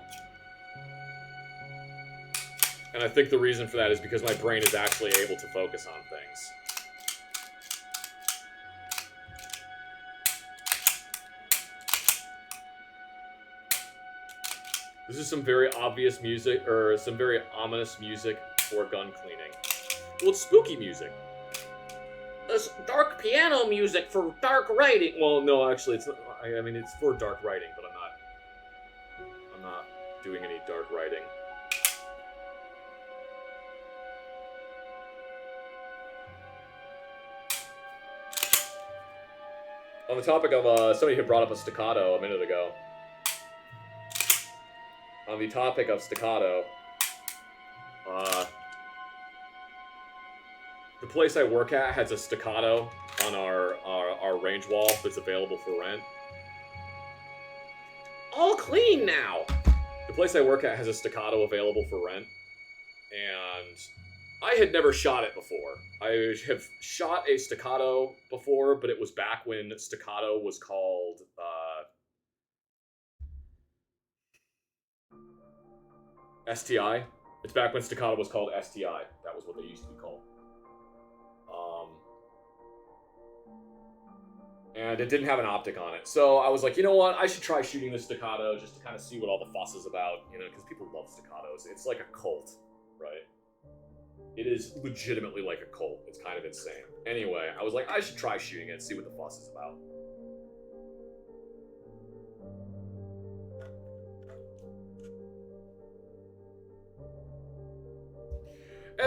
And I think the reason for that is because my brain is actually able to focus on things. This is some very obvious music, or some very ominous music for gun cleaning. Well, it's spooky music. There's dark piano music for dark writing. Well, no, actually, it's not, I mean, it's for dark writing, but I'm not doing any dark writing. On the topic of, somebody had brought up a staccato a minute ago. On the topic of staccato, the place I work at has a staccato on our range wall that's available for rent. All clean now. The place I work at has a staccato available for rent, and I had never shot it before. I have shot a staccato before, but it was back when staccato was called, STI. It's back when staccato was called STI. That was what they used to be called. And it didn't have an optic on it. So I was like, you know what? I should try shooting this staccato just to kind of see what all the fuss is about, you know, because people love staccatos. It's like a cult, right? It is legitimately like a cult. It's kind of insane. Anyway, I was like, I should try shooting it and see what the fuss is about.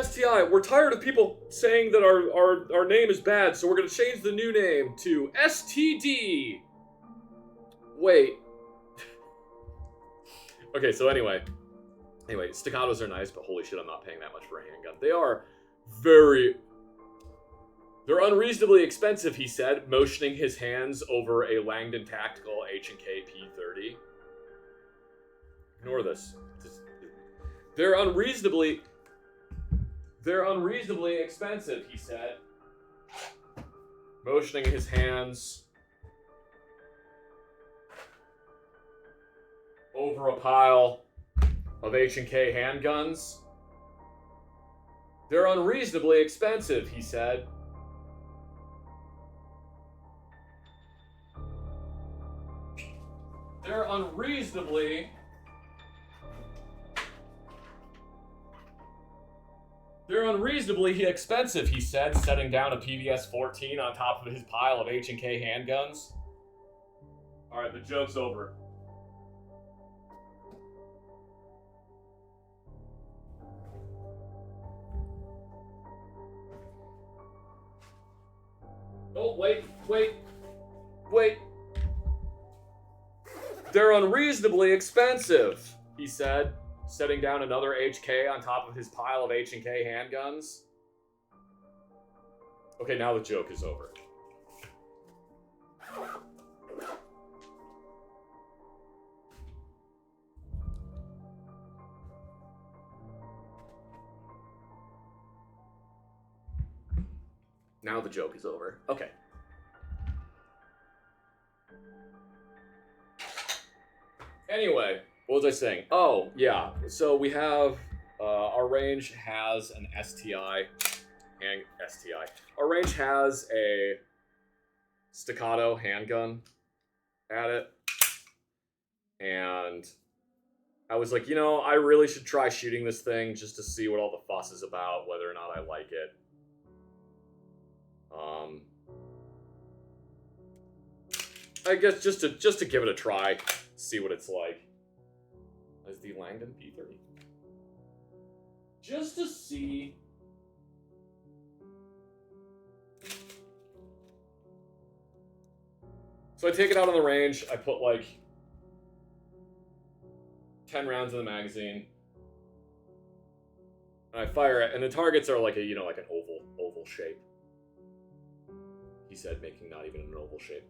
STI, we're tired of people saying that our name is bad, so we're going to change the new name to STD. Wait. Okay, so anyway, staccatos are nice, but holy shit, I'm not paying that much for a handgun. They're unreasonably expensive, he said, motioning his hands over a Langdon Tactical H&K P30. Ignore this. They're unreasonably expensive, he said, motioning his hands over a pile of H&K handguns. They're unreasonably expensive, he said. They're unreasonably They're unreasonably expensive, he said, setting down a PVS-14 on top of his pile of H&K handguns. Alright, the joke's over. Oh, wait. They're unreasonably expensive, he said, setting down another HK on top of his pile of H&K handguns. Okay, now the joke is over. Now the joke is over. Okay. Anyway, what was I saying? Oh, yeah. So we have, our range has an STI. Our range has a staccato handgun at it. And I was like, you know, I really should try shooting this thing just to see what all the fuss is about, whether or not I like it. I guess just to give it a try, see what it's like. As the Langdon P30. Just to see. So I take it out on the range, I put like 10 rounds in the magazine. And I fire it, and the targets are like a, you know, like an oval shape. He said, making not even an oval shape.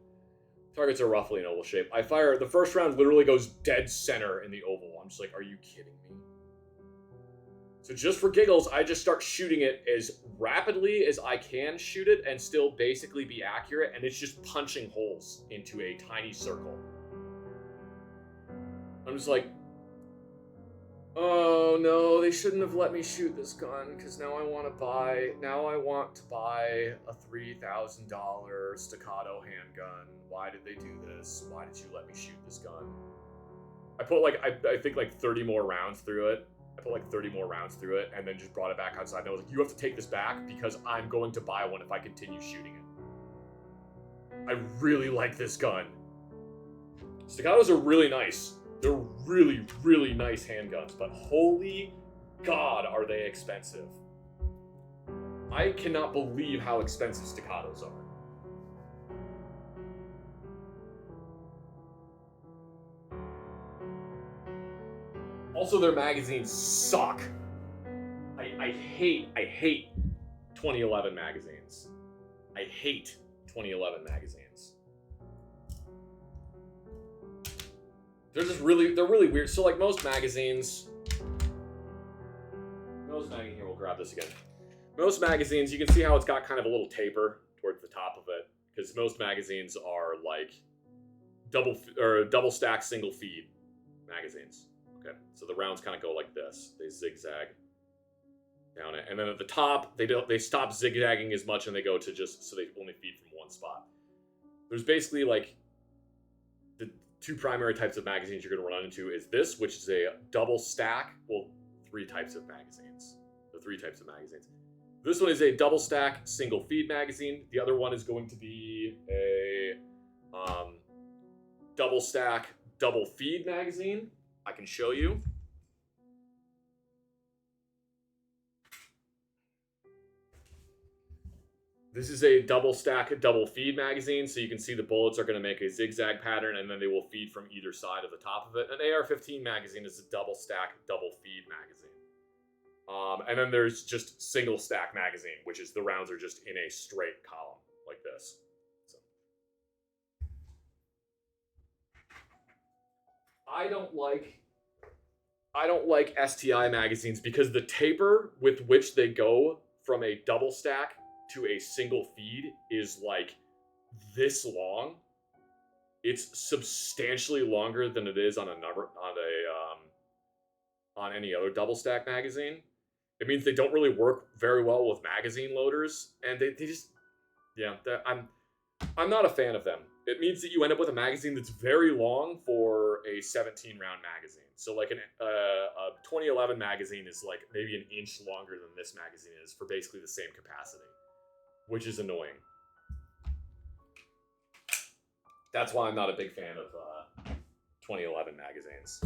Targets are roughly an oval shape. I fire, the first round literally goes dead center in the oval. I'm just like, are you kidding me? So just for giggles, I just start shooting it as rapidly as I can shoot it and still basically be accurate, and it's just punching holes into a tiny circle. I'm just like, oh no, they shouldn't have let me shoot this gun, because now I want to buy a $3,000 staccato handgun. Why did they do this? Why did you let me shoot this gun? I put like, I think like 30 more rounds through it. And then just brought it back outside. And I was like, you have to take this back because I'm going to buy one if I continue shooting it. I really like this gun. Staccatos are really nice. They're really, really nice handguns, but holy God, are they expensive. I cannot believe how expensive staccatos are. Also, their magazines suck. I hate 2011 magazines. I hate 2011 magazines. They're really weird. So like most magazines, here, we'll grab this again. Most magazines, you can see how it's got kind of a little taper towards the top of it, because most magazines are like double stack single feed magazines. Okay, so the rounds kind of go like this. They zigzag down it, and then at the top, they stop zigzagging as much, and they go to just, so they only feed from one spot. There's basically like the two primary types of magazines you're going to run into is this, which is a double stack. Well, three types of magazines. This one is a double stack single feed magazine. The other one is going to be a double stack double feed magazine. I can show you. This is a double stack, double feed magazine, so you can see the bullets are going to make a zigzag pattern, and then they will feed from either side of the top of it. An AR-15 magazine is a double stack, double feed magazine. And then there's just single stack magazine, which is the rounds are just in a straight column like this. So. I don't like STI magazines because the taper with which they go from a double stack to a single feed is like this long. It's substantially longer than it is on any other double stack magazine. It means they don't really work very well with magazine loaders, and they just, yeah, I'm not a fan of them. It means that you end up with a magazine that's very long for a 17-round magazine. So like a 2011 magazine is like maybe an inch longer than this magazine is for basically the same capacity, which is annoying. That's why I'm not a big fan of 2011 magazines.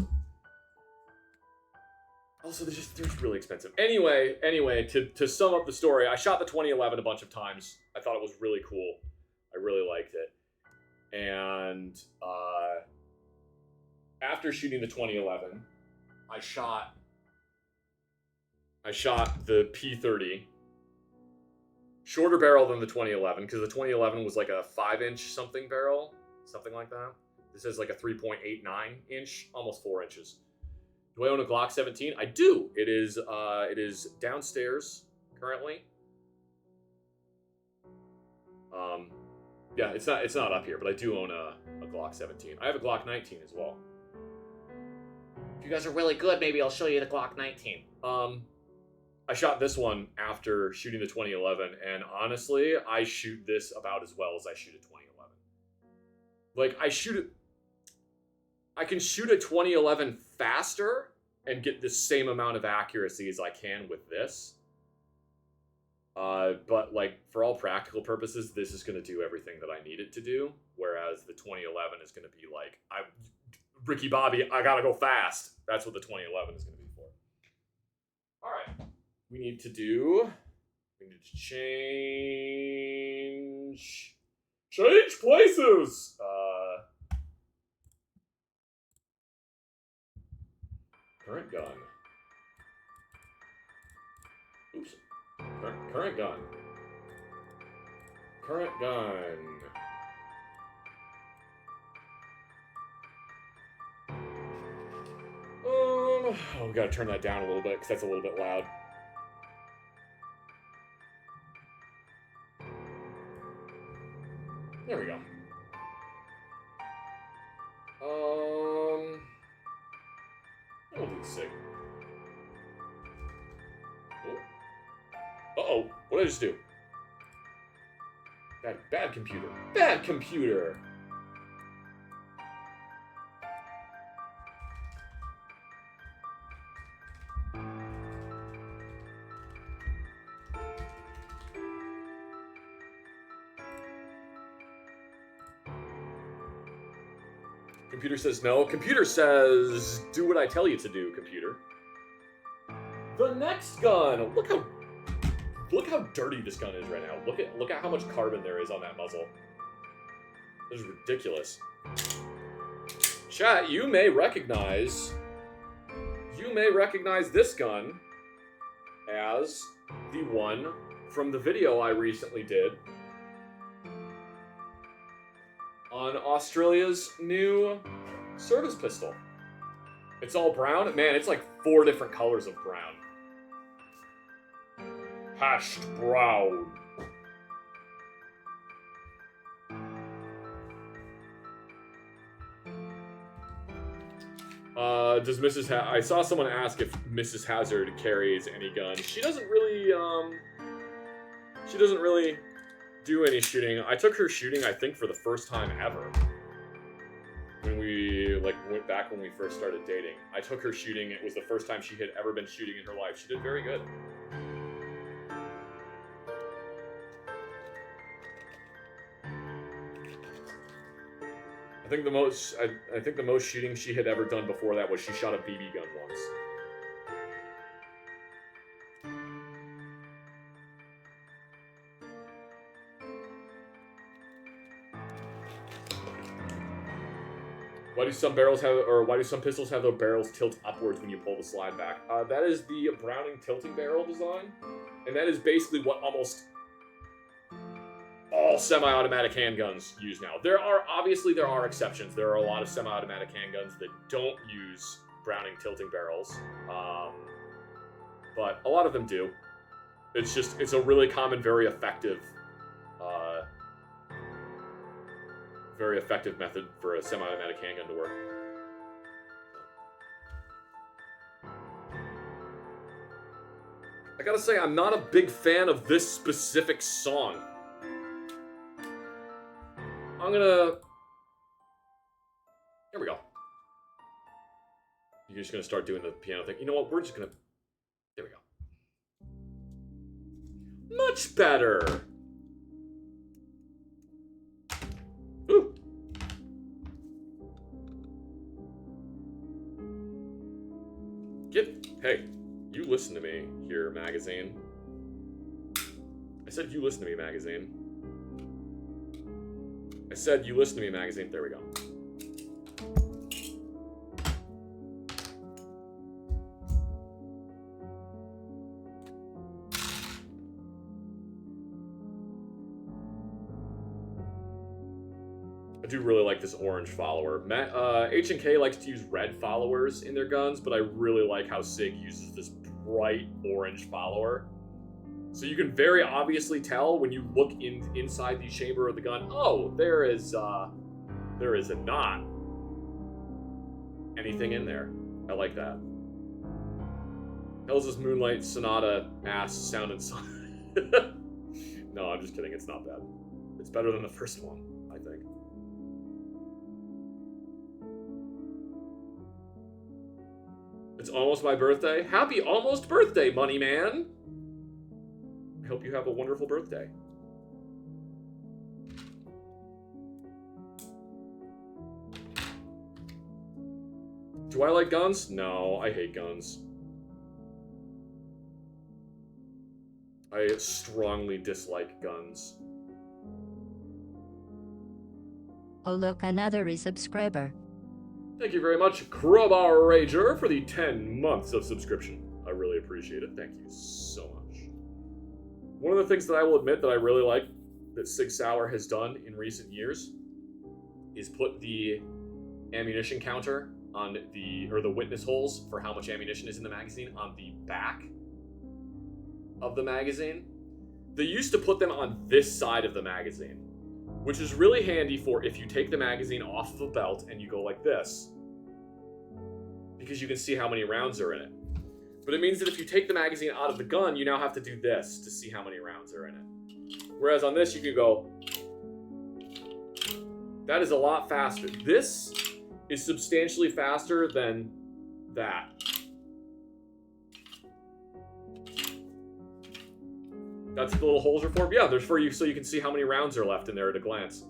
Also, they're just really expensive. Anyway, to sum up the story, I shot the 2011 a bunch of times. I thought it was really cool. I really liked it. And after shooting the 2011, I shot the P30. Shorter barrel than the 2011, because the 2011 was like a 5-inch something barrel, something like that. This is like a 3.89 inch, almost 4 inches. Do I own a Glock 17? I do. It is downstairs currently. Yeah, it's not up here, but I do own a Glock 17. I have a Glock 19 as well. If you guys are really good, maybe I'll show you the Glock 19. I shot this one after shooting the 2011, and honestly, I shoot this about as well as I shoot a 2011. Like, I can shoot a 2011 faster and get the same amount of accuracy as I can with this. But like, for all practical purposes, this is going to do everything that I need it to do, whereas the 2011 is going to be like, Ricky Bobby, I gotta go fast. That's what the 2011 is going to be for. All right. We need to change places. Current gun. Oops. Current gun. Current gun. Oh, we gotta turn that down a little bit because that's a little bit loud. There we go. I'll do the sig. Uh-oh, what did I just do? Bad computer. Bad computer! Computer says no. Computer says, do what I tell you to do, computer. The next gun! Look how dirty this gun is right now. Look at how much carbon there is on that muzzle. This is ridiculous. Chat, you may recognize this gun as the one from the video I recently did on Australia's new service pistol. It's all brown. Man, it's like 4 different colors of brown. Hashed brown. Does Mrs. I saw someone ask if Mrs. Hazard carries any guns. She doesn't really do any shooting. I took her shooting, I think, for the first time ever. When we went back when we first started dating. I took her shooting. It was the first time she had ever been shooting in her life. She did very good. I think the most shooting she had ever done before that was she shot a BB gun once. Why do some pistols have their barrels tilt upwards when you pull the slide back? That is the Browning tilting barrel design, and that is basically what almost all semi-automatic handguns use now. There are exceptions. There are a lot of semi-automatic handguns that don't use Browning tilting barrels, but a lot of them do. It's a really common, very effective method for a semi-automatic handgun to work. I gotta say, I'm not a big fan of this specific song. Here we go. You're just gonna start doing the piano thing. You know what? We're just gonna. There we go. Much better. Ooh. Hey, you listen to me here, magazine. I said you listen to me, magazine. I said you listen to me, magazine. There we go. I do really like this orange follower. H&K likes to use red followers in their guns, but I really like how SIG uses this bright orange follower. So you can very obviously tell when you look inside the chamber of the gun, oh, there is not anything in there. I like that. How's this Moonlight Sonata ass sounding? No, I'm just kidding. It's not bad. It's better than the first one, I think. It's almost my birthday. Happy almost birthday, money man. I hope you have a wonderful birthday. Do I like guns? No, I hate guns. I strongly dislike guns. Oh look, another resubscriber. Thank you very much, Crowbar Rager, for the 10 months of subscription. I really appreciate it. Thank you so much. One of the things that I will admit that I really like that Sig Sauer has done in recent years is put the ammunition counter on the witness holes for how much ammunition is in the magazine on the back of the magazine. They used to put them on this side of the magazine, which is really handy for if you take the magazine off of a belt and you go like this, because you can see how many rounds are in it. But it means that if you take the magazine out of the gun, you now have to do this to see how many rounds are in it. Whereas on this, you can go, that is a lot faster. This is substantially faster than that. That's what the little holes are for? Yeah, they're for you so you can see how many rounds are left in there at a glance.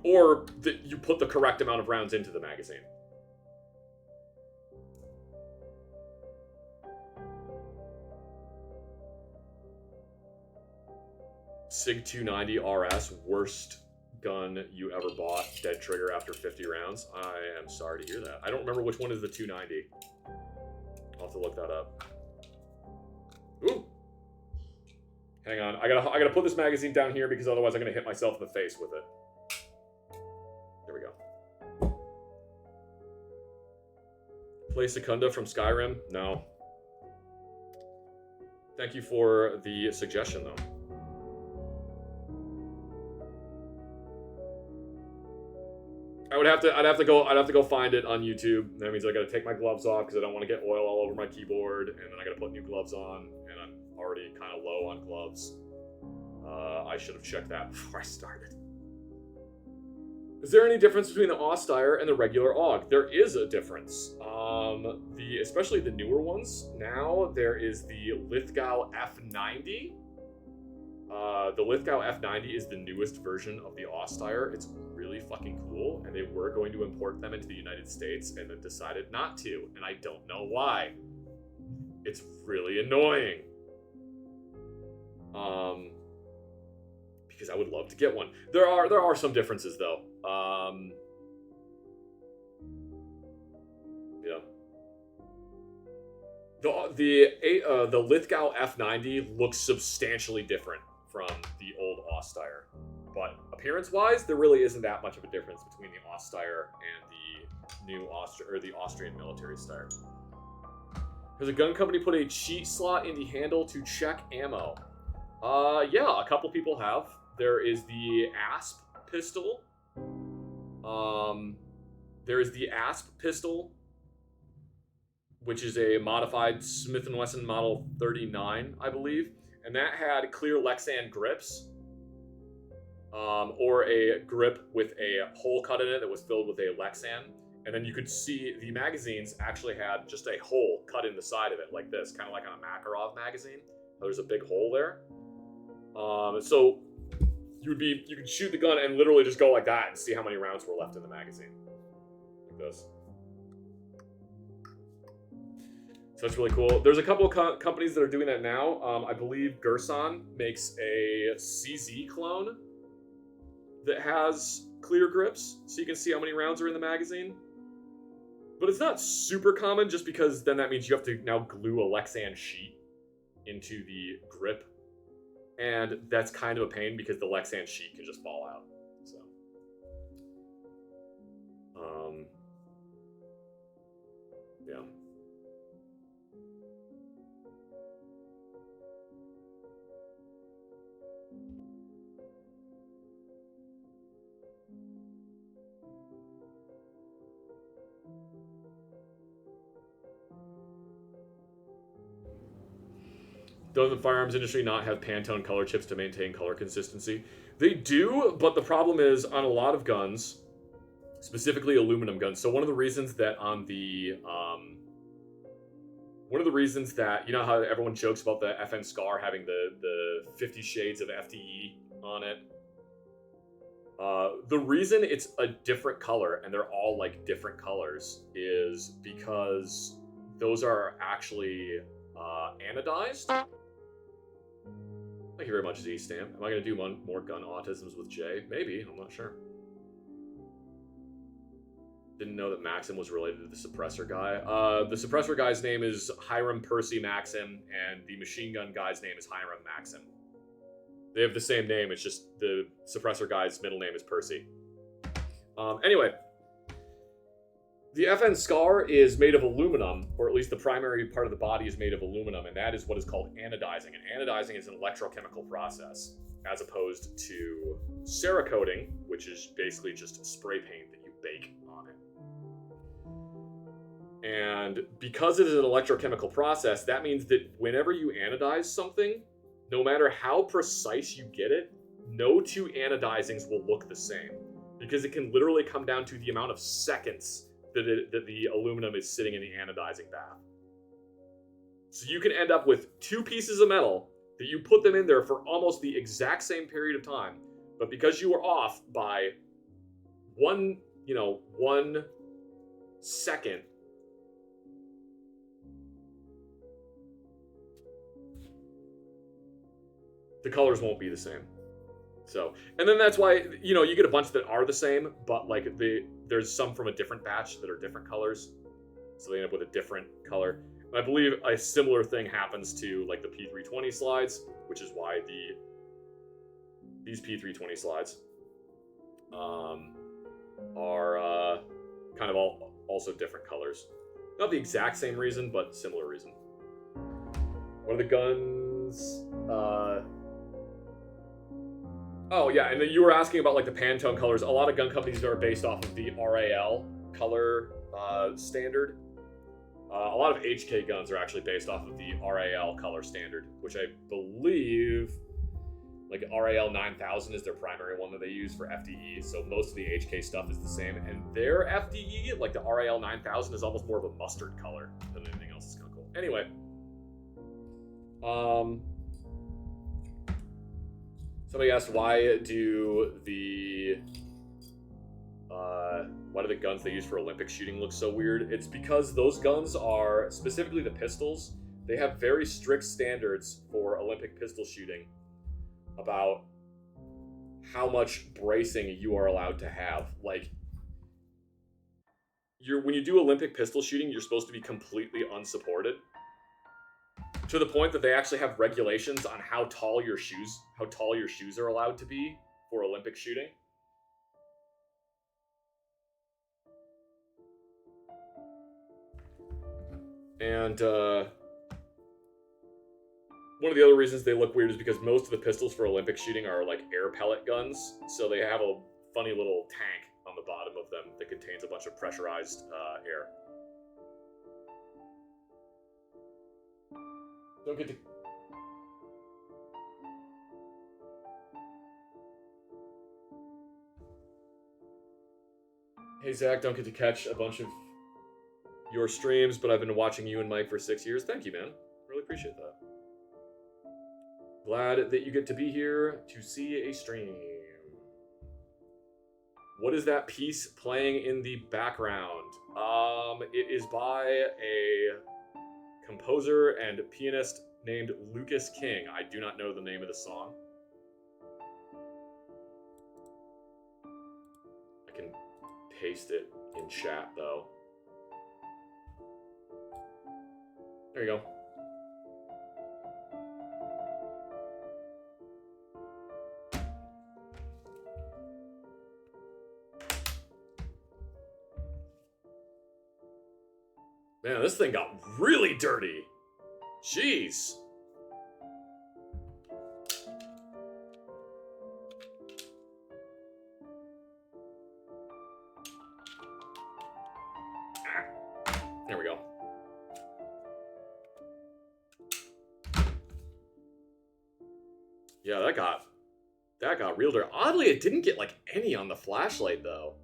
Or that you put the correct amount of rounds into the magazine. SIG 290 RS, worst gun you ever bought. Dead trigger after 50 rounds. I am sorry to hear that. I don't remember which one is the 290. I'll have to look that up. Ooh. Hang on. I gotta put this magazine down here because otherwise I'm gonna hit myself in the face with it. There we go. Play Secunda from Skyrim? No. Thank you for the suggestion, though. I'd have to go find it on YouTube. That means I gotta take my gloves off because I don't want to get oil all over my keyboard, and then I gotta put new gloves on, and I'm already kind of low on gloves. I should have checked that before I started. Is there any difference between the Ausstire and the regular AUG? There is a difference. Especially the newer ones. Now there is the Lithgow F90. The Lithgow F90 is the newest version of the Ausstire. It's really fucking cool, and they were going to import them into the United States and then decided not to, and I don't know why. It's really annoying. Because I would love to get one. There are some differences though. Yeah. The Lithgow F90 looks substantially different from the old Ausstire, but appearance-wise, there really isn't that much of a difference between the Ausstire and the new Austrian military style. Has a gun company put a cheat slot in the handle to check ammo? Yeah, a couple people have. There is the ASP pistol. There is the ASP pistol, which is a modified Smith & Wesson Model 39, I believe. And that had clear Lexan grips. or a grip with a hole cut in it that was filled with a Lexan. And then you could see the magazines actually had just a hole cut in the side of it like this, kind of like on a Makarov magazine. There's a big hole there. So you could shoot the gun and literally just go like that and see how many rounds were left in the magazine. Like this. So that's really cool. There's a couple of companies that are doing that now. I believe Gerson makes a CZ clone that has clear grips, so you can see how many rounds are in the magazine. But it's not super common, just because then that means you have to now glue a Lexan sheet into the grip. And that's kind of a pain because the Lexan sheet can just fall out. So, yeah. Does the firearms industry not have Pantone color chips to maintain color consistency? They do, but the problem is on a lot of guns, specifically aluminum guns. So one of the reasons that on the, you know how everyone jokes about the FN Scar having the 50 shades of FDE on it? The reason it's a different color, and they're all like different colors, is because those are actually anodized. Thank you very much, Z-Stamp. Am I going to do more gun autisms with Jay? Maybe, I'm not sure. Didn't know that Maxim was related to the suppressor guy. The suppressor guy's name is Hiram Percy Maxim, and the machine gun guy's name is Hiram Maxim. They have the same name, it's just the suppressor guy's middle name is Percy. Anyway, the FN Scar is made of aluminum, or at least the primary part of the body is made of aluminum, and that is what is called anodizing. And anodizing is an electrochemical process, as opposed to Cerakoting, which is basically just spray paint that you bake on it. And because it is an electrochemical process, that means that whenever you anodize something, no matter how precise you get it, no two anodizings will look the same. Because it can literally come down to the amount of seconds that the aluminum is sitting in the anodizing bath. So you can end up with two pieces of metal that you put them in there for almost the exact same period of time, but because you were off by one second, the colors won't be the same. So, and then that's why, you get a bunch that are the same, but like there's some from a different batch that are different colors. So they end up with a different color. And I believe a similar thing happens to like the P320 slides, which is why these P320 slides are kind of also different colors. Not the exact same reason, but similar reason. What are the guns? Oh yeah, and then you were asking about like the Pantone colors. A lot of gun companies are based off of the RAL color standard. A lot of HK guns are actually based off of the RAL color standard, which I believe like RAL 9000 is their primary one that they use for FDE. So most of the HK stuff is the same, and their FDE, like the RAL 9000, is almost more of a mustard color than anything else. It's kind of cool. Anyway, somebody asked why do the guns they use for Olympic shooting look so weird? It's because those guns are, specifically the pistols, they have very strict standards for Olympic pistol shooting about how much bracing you are allowed to have. Like, when you do Olympic pistol shooting, you're supposed to be completely unsupported. To the point that they actually have regulations on how tall your shoes are allowed to be for Olympic shooting. And one of the other reasons they look weird is because most of the pistols for Olympic shooting are like air pellet guns, so they have a funny little tank on the bottom of them that contains a bunch of pressurized air. Don't get to... Hey, Zach, don't get to catch a bunch of your streams, but I've been watching you and Mike for 6 years. Thank you, man. Really appreciate that. Glad that you get to be here to see a stream. What is that piece playing in the background? It is by a composer and pianist named Lucas King. I do not know the name of the song. I can paste it in chat, though. There you go. Man, this thing got really dirty. Jeez. There we go. Yeah, that got real dirty. Oddly, it didn't get like any on the flashlight though.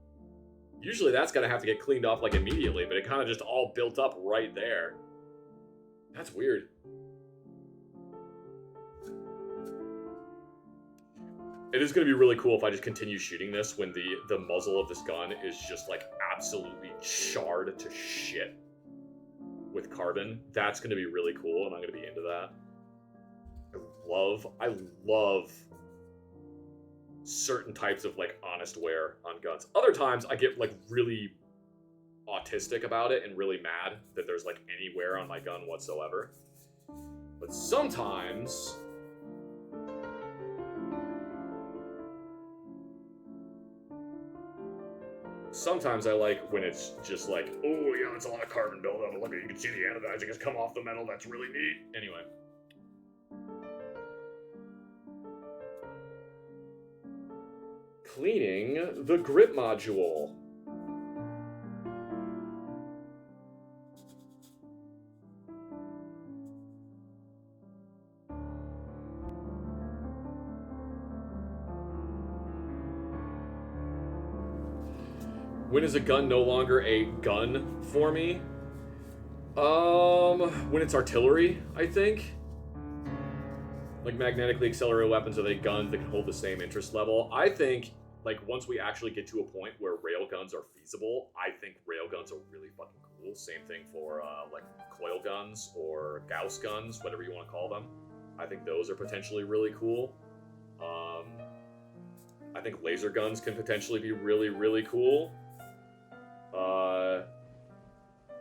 Usually that's gonna have to get cleaned off like immediately, but it kind of just all built up right there. That's weird. It is gonna be really cool if I just continue shooting this when the muzzle of this gun is just like absolutely charred to shit with carbon. That's gonna be really cool, and I'm gonna be into that. I love certain types of like honest wear on guns. Other times I get like really autistic about it and really mad that there's like any wear on my gun whatsoever. But sometimes I like when it's just like, oh yeah, it's a lot of carbon buildup. Look, you can see the anodizing has come off the metal. That's really neat. Anyway. Cleaning the grip module. When is a gun no longer a gun for me? When it's artillery, I think. Like magnetically accelerated weapons, are they guns that can hold the same interest level? I think, like, once we actually get to a point where railguns are feasible, I think railguns are really fucking cool. Same thing for, like, coil guns or Gauss guns, whatever you want to call them. I think those are potentially really cool. I think laser guns can potentially be really, really cool.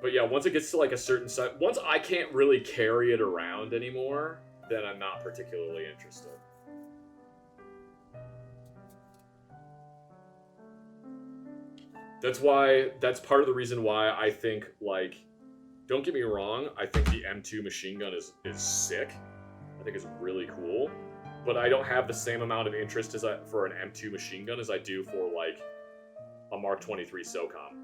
But yeah, once it gets to, like, a certain size, once I can't really carry it around anymore, then I'm not particularly interested. That's part of the reason why I think, like, don't get me wrong, I think the M2 machine gun is sick. I think it's really cool. But I don't have the same amount of interest for an M2 machine gun as I do for, like, a Mark 23 SOCOM.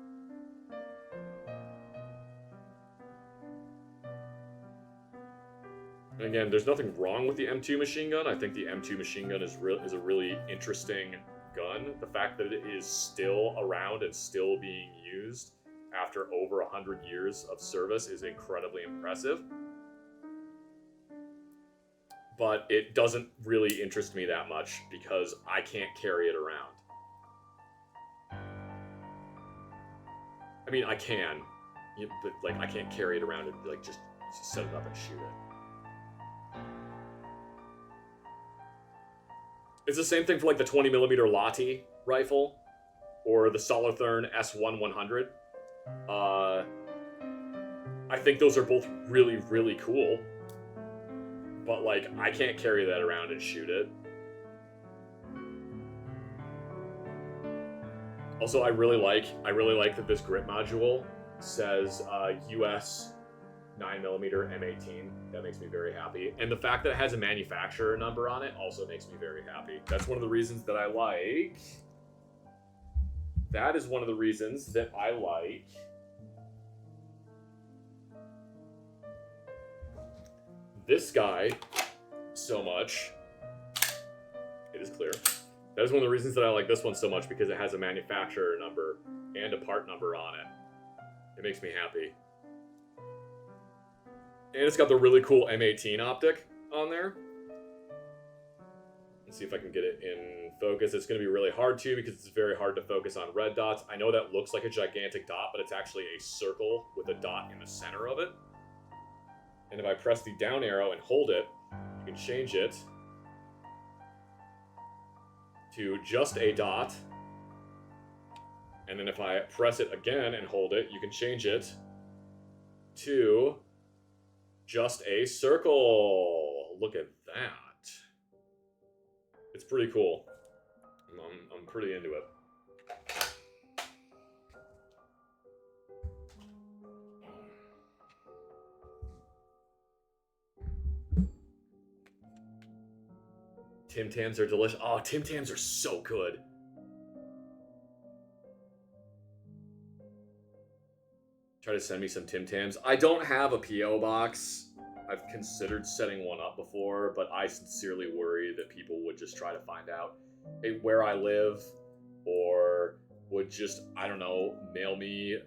And again, there's nothing wrong with the M2 machine gun. I think the M2 machine gun is a really interesting gun. The fact that it is still around and still being used after over 100 years of service is incredibly impressive. But it doesn't really interest me that much because I can't carry it around. I mean, I can, but like I can't carry it around and like just set it up and shoot it. It's the same thing for like the 20mm Lati rifle or the Solothurn S1-100. I think those are both really, really cool. But like, I can't carry that around and shoot it. Also, I really like that this grip module says US 9mm M18. That makes me very happy. And the fact that it has a manufacturer number on it also makes me very happy. That's one of the reasons that I like. That is one of the reasons that I like this guy so much. It is clear. That is one of the reasons that I like this one so much, because it has a manufacturer number and a part number on it. It makes me happy. And it's got the really cool M18 optic on there. Let's see if I can get it in focus. It's going to be really hard to, because it's very hard to focus on red dots. I know that looks like a gigantic dot, but it's actually a circle with a dot in the center of it. And if I press the down arrow and hold it, you can change it to just a dot. And then if I press it again and hold it, you can change it to just a circle. Look at that. It's pretty cool. I'm pretty into it. Tim Tams are delicious. Oh, Tim Tams are so good. Try to send me some Tim Tams. I don't have a P.O. box. I've considered setting one up before, but I sincerely worry that people would just try to find out where I live, or would just, I don't know, mail me.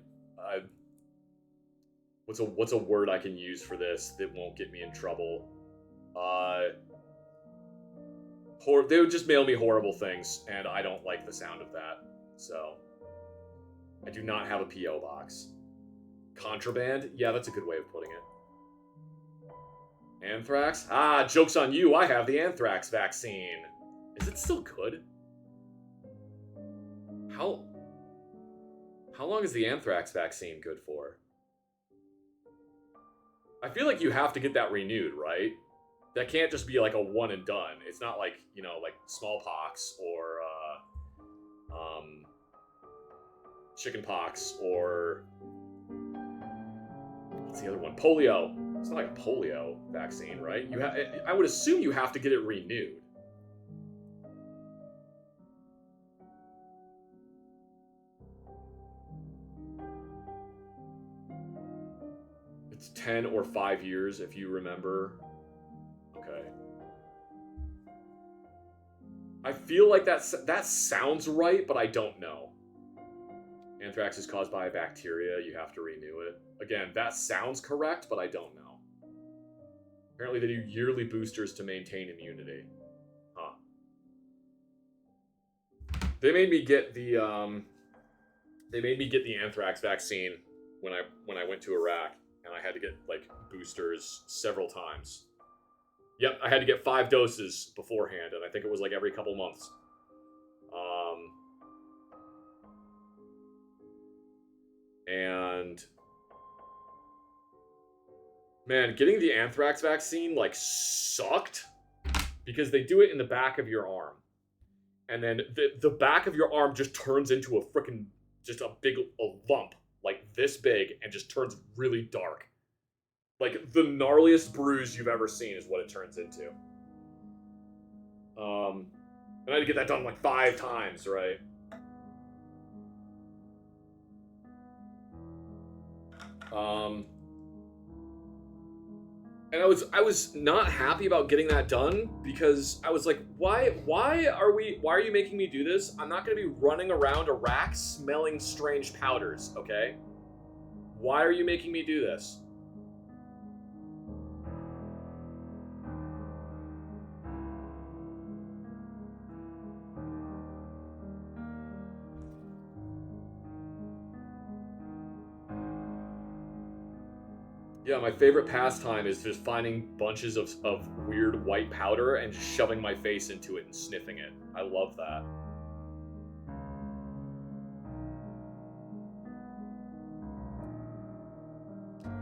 What's a word I can use for this that won't get me in trouble? They would just mail me horrible things, and I don't like the sound of that. So, I do not have a P.O. box. Contraband? Yeah, that's a good way of putting it. Anthrax? Ah, joke's on you, I have the anthrax vaccine. Is it still good? How long is the anthrax vaccine good for? I feel like you have to get that renewed, right? That can't just be like a one and done. It's not like, you know, like smallpox or chickenpox or what's the other one? Polio. It's not like a polio vaccine, right? I would assume you have to get it renewed. It's 10 or 5 years, if you remember. Okay. I feel like that sounds right, but I don't know. Anthrax is caused by a bacteria. You have to renew it. Again, that sounds correct, but I don't know. Apparently they do yearly boosters to maintain immunity. Huh. They made me get the anthrax vaccine when I went to Iraq, and I had to get like boosters several times. Yep, I had to get 5 doses beforehand, and I think it was like every couple months. And man, getting the anthrax vaccine like sucked, because they do it in the back of your arm, and then the back of your arm just turns into a freaking just a lump like this big, and just turns really dark. Like the gnarliest bruise you've ever seen is what it turns into. And I had to get that done like 5 times, right? And I was not happy about getting that done, because I was like, why are you making me do this? I'm not going to be running around Iraq smelling strange powders, okay? Why are you making me do this? Yeah, my favorite pastime is just finding bunches of weird white powder and shoving my face into it and sniffing it. I love that.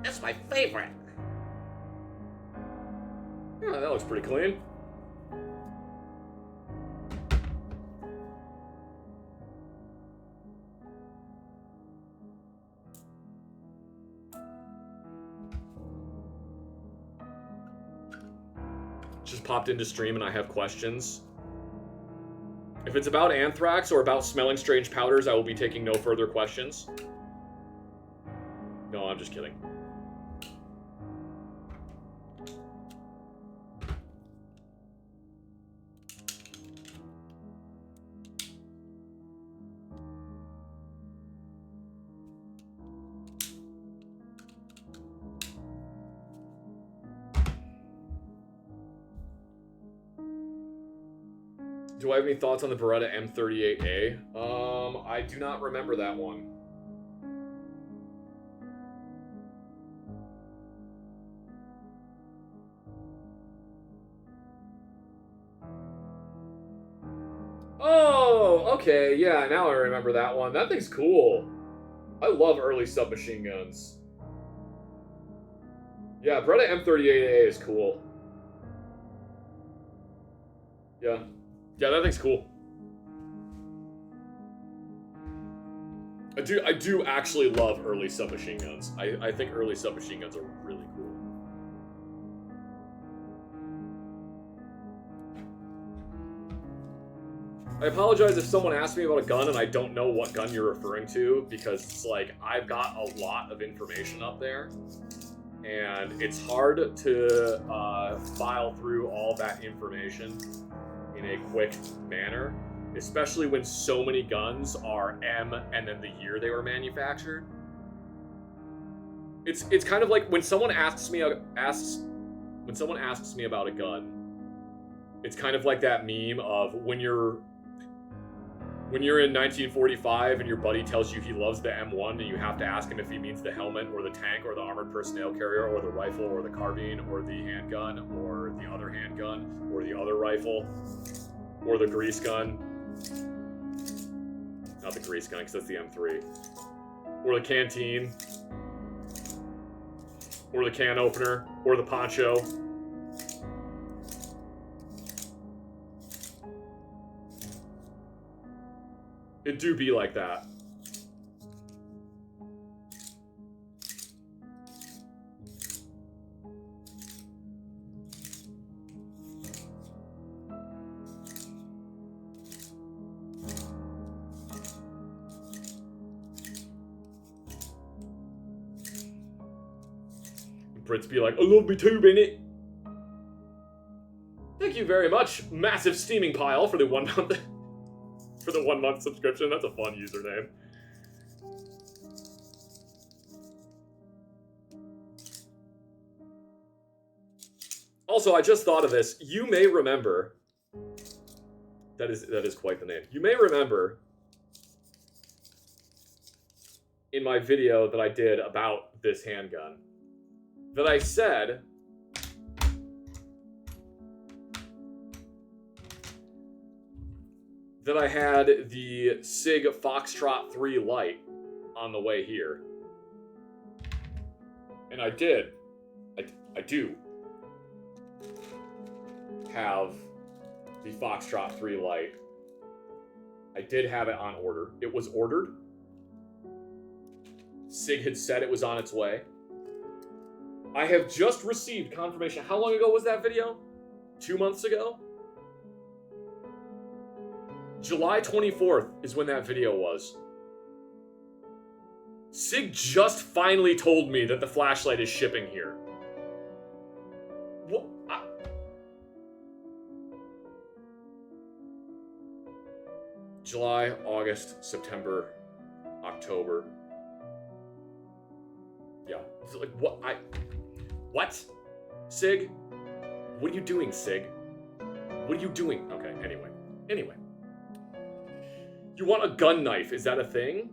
That's my favorite. Yeah, that looks pretty clean. Just popped into stream and I have questions. If it's about anthrax or about smelling strange powders, I will be taking no further questions. No, I'm just kidding. Do I have any thoughts on the Beretta M38A? I do not remember that one. Oh, okay, yeah, now I remember that one. That thing's cool. I love early submachine guns. Yeah, Beretta M38A is cool. Yeah. Yeah, that thing's cool. I do actually love early submachine guns. I think early submachine guns are really cool. I apologize if someone asks me about a gun and I don't know what gun you're referring to, because it's like, I've got a lot of information up there, and it's hard to file through all that information in a quick manner, especially when so many guns are M and then the year they were manufactured. It's kind of like when someone asks me about a gun, it's kind of like that meme of when you're in 1945 and your buddy tells you he loves the M1 and you have to ask him if he means the helmet or the tank or the armored personnel carrier or the rifle or the carbine or the handgun or the other handgun or the other rifle or the grease gun. Not the grease gun, because that's the M3. Or the canteen. Or the can opener. Or the poncho. It do be like that. Brits be like, I love me too, Bennett. Thank you very much, massive steaming pile, for the 1 month for the 1 month subscription. That's a fun username. Also, I just thought of this. You may remember. That is quite the name. You may remember in my video that I did about this handgun that I said that I had the SIG Foxtrot 3 Lite on the way here. And I did. I do have the Foxtrot 3 Lite. I did have it on order. It was ordered. SIG had said it was on its way. I have just received confirmation. How long ago was that video? 2 months ago? July 24th is when that video was. SIG just finally told me that the flashlight is shipping here. What? July, August, September, October. Yeah. It's like, what? What? SIG? What are you doing, SIG? What are you doing? Okay, anyway. You want a gun knife, is that a thing?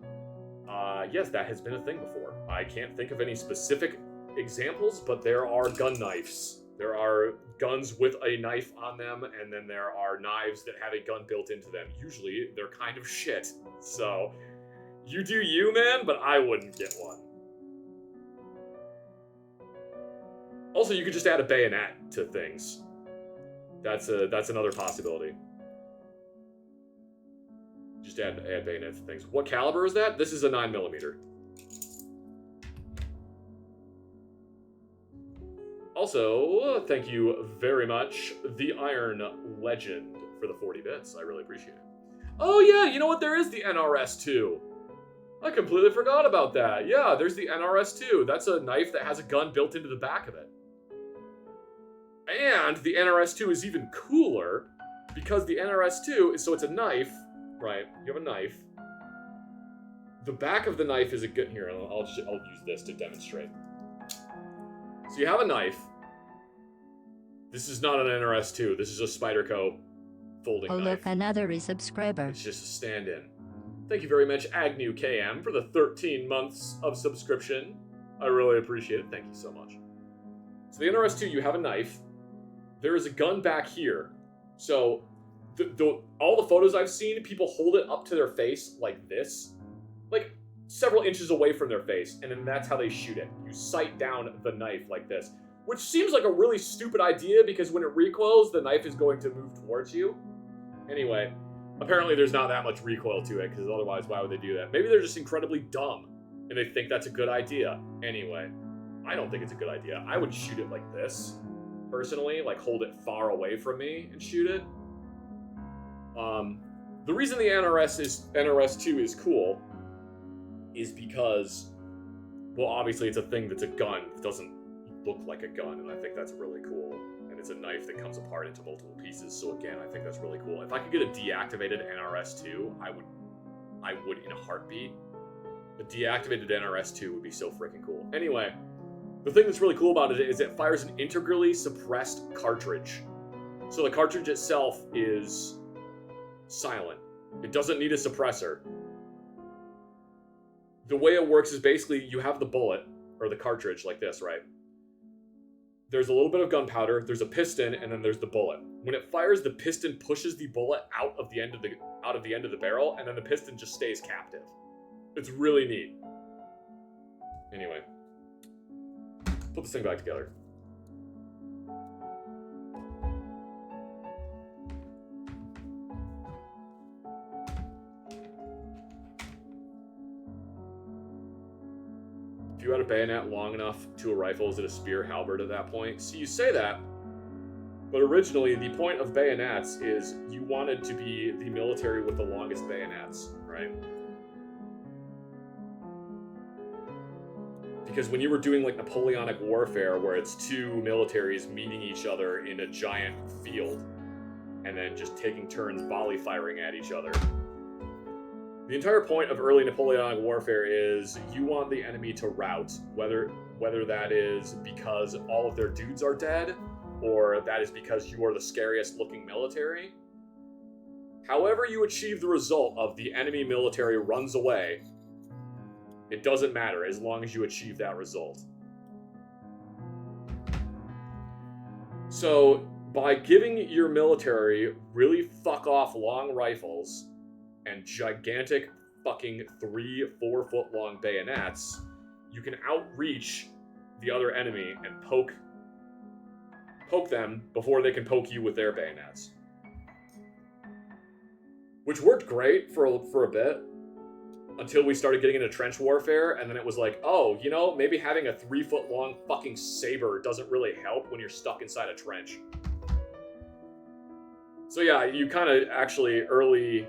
Yes, that has been a thing before. I can't think of any specific examples, but there are gun knives. There are guns with a knife on them, and then there are knives that have a gun built into them. Usually, they're kind of shit. So, you do you, man, but I wouldn't get one. Also, you could just add a bayonet to things. That's another possibility. Just add bayonets to things. What caliber is that? This is a 9mm. Also, thank you very much, The Iron Legend, for the 40 bits. I really appreciate it. Oh yeah, you know what? There is the NRS-2. I completely forgot about that. Yeah, there's the NRS-2. That's a knife that has a gun built into the back of it. And the NRS-2 is even cooler because the NRS-2 is, so it's a knife, right? You have a knife. The back of the knife is a good, here, I'll use this to demonstrate. So you have a knife. This is not an NRS-2. This is a Spyderco folding Oh knife. look, another resubscriber. It's just a stand-in. Thank you very much, Agnew KM, for the 13 months of subscription. I really appreciate it. Thank you so much. So the NRS-2, you have a knife. There is a gun back here. So all the photos I've seen, people hold it up to their face like this. Like several inches away from their face. And then that's how they shoot it. You sight down the knife like this. Which seems like a really stupid idea because when it recoils, the knife is going to move towards you. Anyway, apparently there's not that much recoil to it, because otherwise why would they do that? Maybe they're just incredibly dumb, and they think that's a good idea. Anyway, I don't think it's a good idea. I would shoot it like this, personally, like hold it far away from me and shoot it. The reason the NRS-2 is cool is because, well, obviously it's a thing that's a gun. It doesn't look like a gun, and I think that's really cool. And it's a knife that comes apart into multiple pieces, so again, I think that's really cool. If I could get a deactivated NRS-2, I would in a heartbeat. A deactivated NRS-2 would be so freaking cool. Anyway, the thing that's really cool about it is it fires an integrally suppressed cartridge. So the cartridge itself is silent. It doesn't need a suppressor. The way it works is basically you have the bullet, or the cartridge like this, right? There's a little bit of gunpowder, there's a piston, and then there's the bullet. When it fires, the piston pushes the bullet out of the end of the barrel, and then the piston just stays captive. It's really neat. Anyway, put this thing back together. If you had a bayonet long enough to a rifle, is it a spear halberd at that point? So you say that, but originally the point of bayonets is you wanted to be the military with the longest bayonets, right? Because when you were doing like Napoleonic warfare, where it's two militaries meeting each other in a giant field, and then just taking turns volley firing at each other, the entire point of early Napoleonic warfare is you want the enemy to rout, whether that is because all of their dudes are dead, or that is because you are the scariest looking military. However you achieve the result of the enemy military runs away, it doesn't matter as long as you achieve that result. So by giving your military really fuck off long rifles and gigantic fucking 3-4 foot long bayonets, you can outreach the other enemy and poke them before they can poke you with their bayonets. Which worked great for a bit, until we started getting into trench warfare, and then it was like, oh, you know, maybe having a 3 foot long fucking saber doesn't really help when you're stuck inside a trench. So yeah, you kind of actually early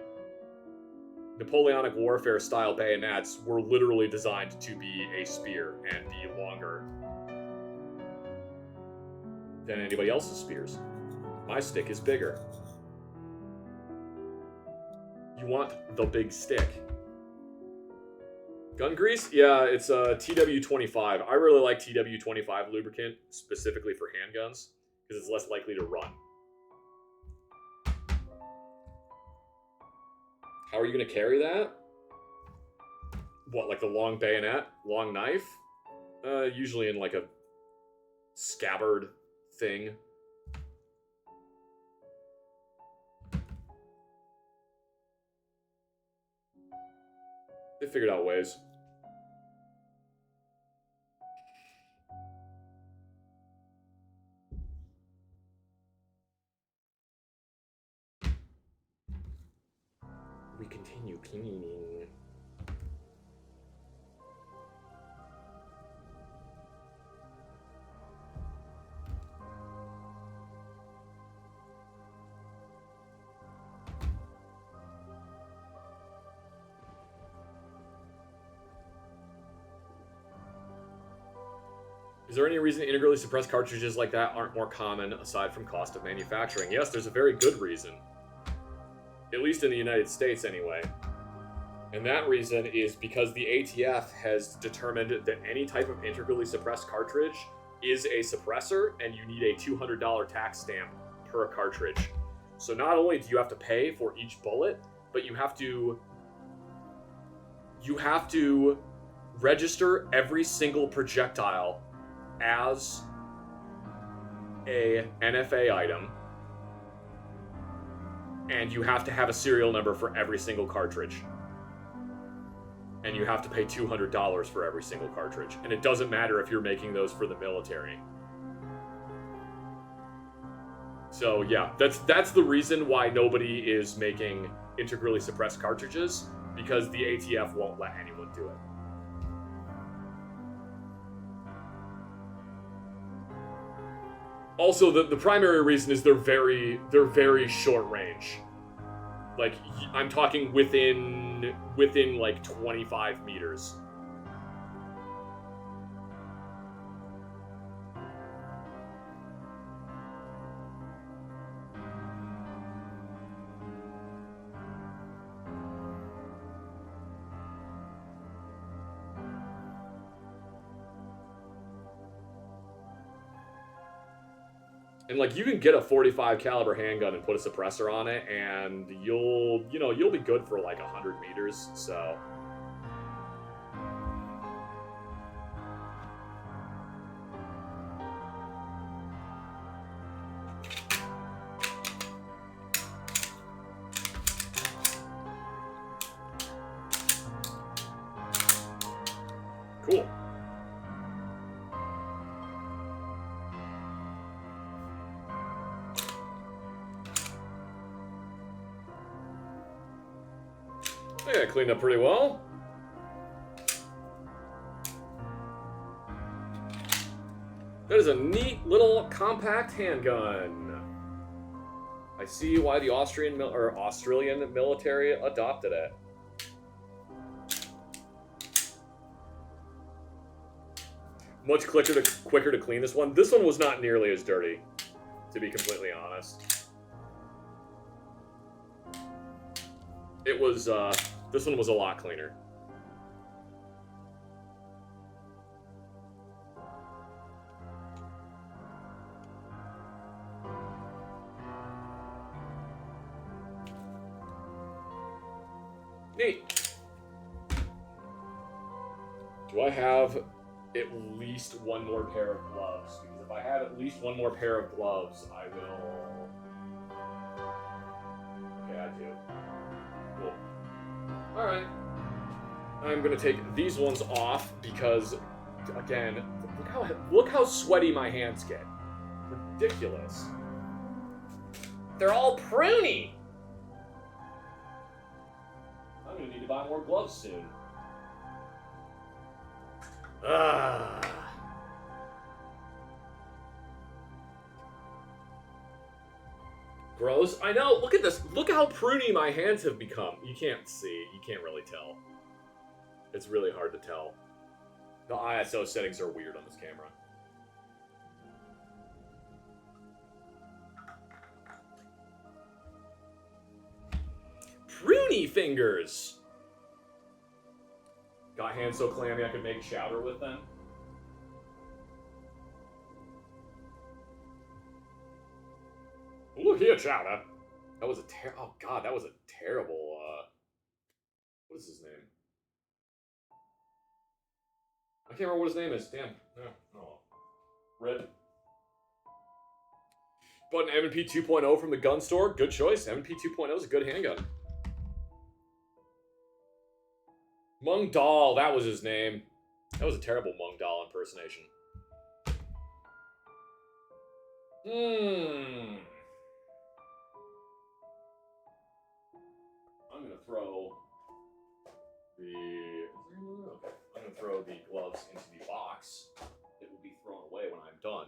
Napoleonic warfare style bayonets were literally designed to be a spear and be longer than anybody else's spears. My stick is bigger. You want the big stick. Gun grease? Yeah, it's TW25. I really like TW25 lubricant, specifically for handguns, because it's less likely to run. How are you going to carry that? What, like the long bayonet? Long knife? Usually in like a scabbard thing. They figured out ways. We continue cleaning. Is there any reason integrally suppressed cartridges like that aren't more common aside from cost of manufacturing? Yes, there's a very good reason. At least in the United States, anyway. And that reason is because the ATF has determined that any type of integrally suppressed cartridge is a suppressor, and you need a $200 tax stamp per cartridge. So not only do you have to pay for each bullet, but you have to register every single projectile as a NFA item, and you have to have a serial number for every single cartridge. And you have to pay $200 for every single cartridge. And it doesn't matter if you're making those for the military. So yeah, that's the reason why nobody is making integrally suppressed cartridges, because the ATF won't let anyone do it. Also, the primary reason is they're very short range. Like, I'm talking within like 25 meters. And like, you can get a 45 caliber handgun and put a suppressor on it, and you'll be good for like 100 meters. So cool. Yeah, cleaned up pretty well. That is a neat little compact handgun. I see why the Australian military adopted it. Much quicker to clean this one. This one was not nearly as dirty, to be completely honest. It was, this one was a lot cleaner. Neat. Do I have at least one more pair of gloves? Because if I have at least one more pair of gloves, I will... Okay, I do. Cool. Alright. I'm gonna take these ones off because, again, look how sweaty my hands get. Ridiculous. They're all pruny! I'm gonna need to buy more gloves soon. Ah. Gross. I know. Look at this. Look how pruny my hands have become. You can't see. You can't really tell. It's really hard to tell. The ISO settings are weird on this camera. Pruny fingers! Got hands so clammy I could make chowder with them. Look here, chowder. That was a oh god, that was a terrible, what is his name? I can't remember what his name is. Damn. No. Oh. Red. But an M&P 2.0 from the gun store. Good choice. M&P 2.0 is a good handgun. Mung Dahl, that was his name. That was a terrible Mung Dahl impersonation. I'm gonna throw the... Okay. I'm gonna throw the gloves into the box. It will be thrown away when I'm done.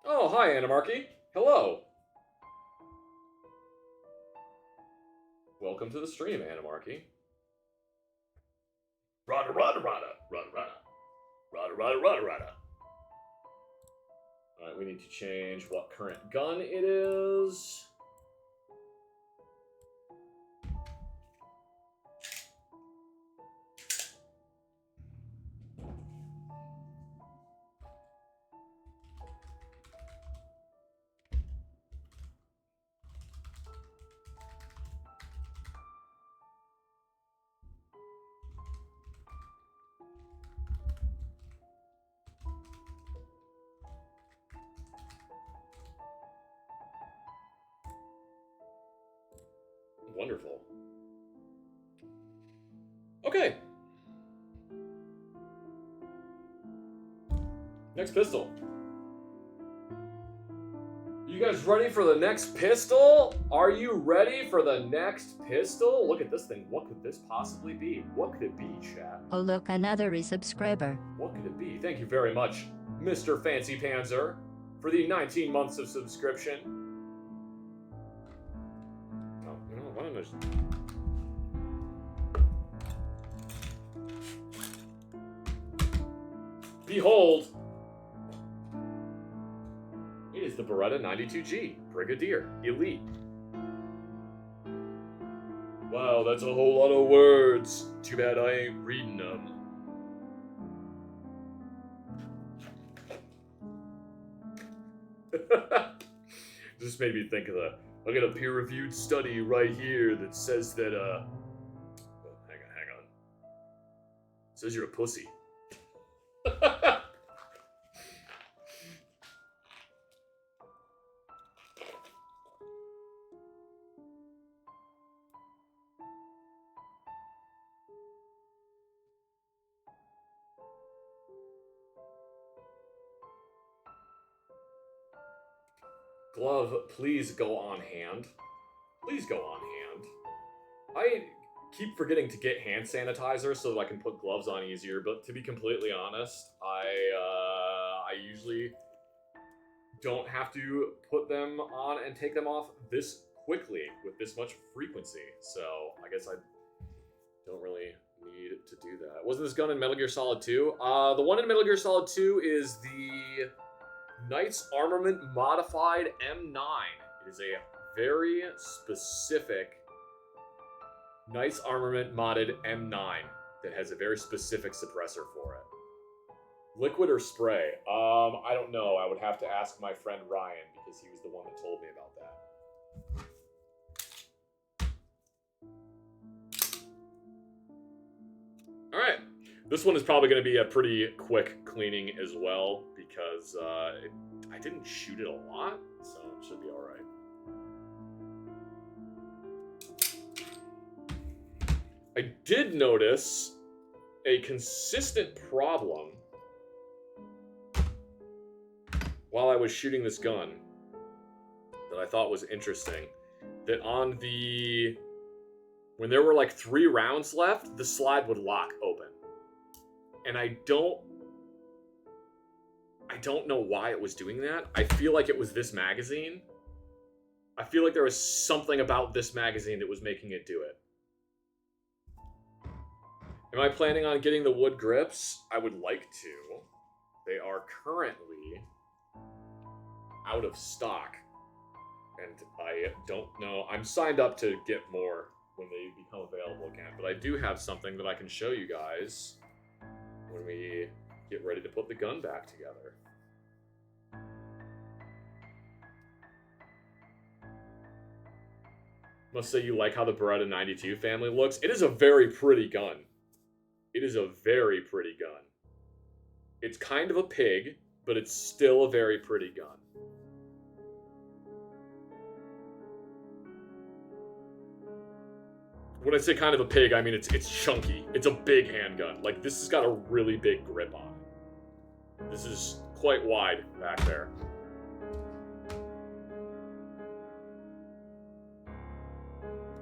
Oh, hi, Animarchy. Hello. Welcome to the stream, Animarchy. Rada, rada, rada, rada, rada. Rada, rada, rada, rada. Alright, we need to change what current gun it is. Wonderful. Okay. Next pistol. You guys ready for the next pistol? Are you ready for the next pistol? Look at this thing. What could this possibly be? What could it be, chat? Oh look, another resubscriber. What could it be? Thank you very much, Mr. Fancy Panzer, for the 19 months of subscription. Oh, you know, why don't I just... Behold! It is the Beretta 92G, Brigadier, Elite. Wow, that's a whole lot of words. Too bad I ain't reading them. Just made me think of I got a peer-reviewed study right here that says that, oh, hang on. It says you're a pussy. Glove, please go on hand. Please go on hand. I keep forgetting to get hand sanitizer so that I can put gloves on easier, but to be completely honest, I usually don't have to put them on and take them off this quickly with this much frequency, so I guess I don't really need to do that. Wasn't this gun in Metal Gear Solid 2? The one in Metal Gear Solid 2 is the Knight's Armament Modified M9. It is a very specific Knight's Armament modded M9 that has a very specific suppressor for it. Liquid or spray? I don't know. I would have to ask my friend Ryan because he was the one that told me about that. Alright. This one is probably going to be a pretty quick cleaning as well because I didn't shoot it a lot, so it should be alright. I did notice a consistent problem while I was shooting this gun that I thought was interesting. That on the... when there were like 3 rounds left, the slide would lock open. And I don't know why it was doing that. I feel like it was this magazine. I feel like there was something about this magazine that was making it do it. Am I planning on getting the wood grips? I would like to. They are currently out of stock. And I don't know. I'm signed up to get more when they become available again. But I do have something that I can show you guys when we get ready to put the gun back together. Must say you like how the Beretta 92 family looks. It is a very pretty gun. It is a very pretty gun. It's kind of a pig, but it's still a very pretty gun. When I say kind of a pig, I mean it's chunky. It's a big handgun. Like, this has got a really big grip on it. This is quite wide back there.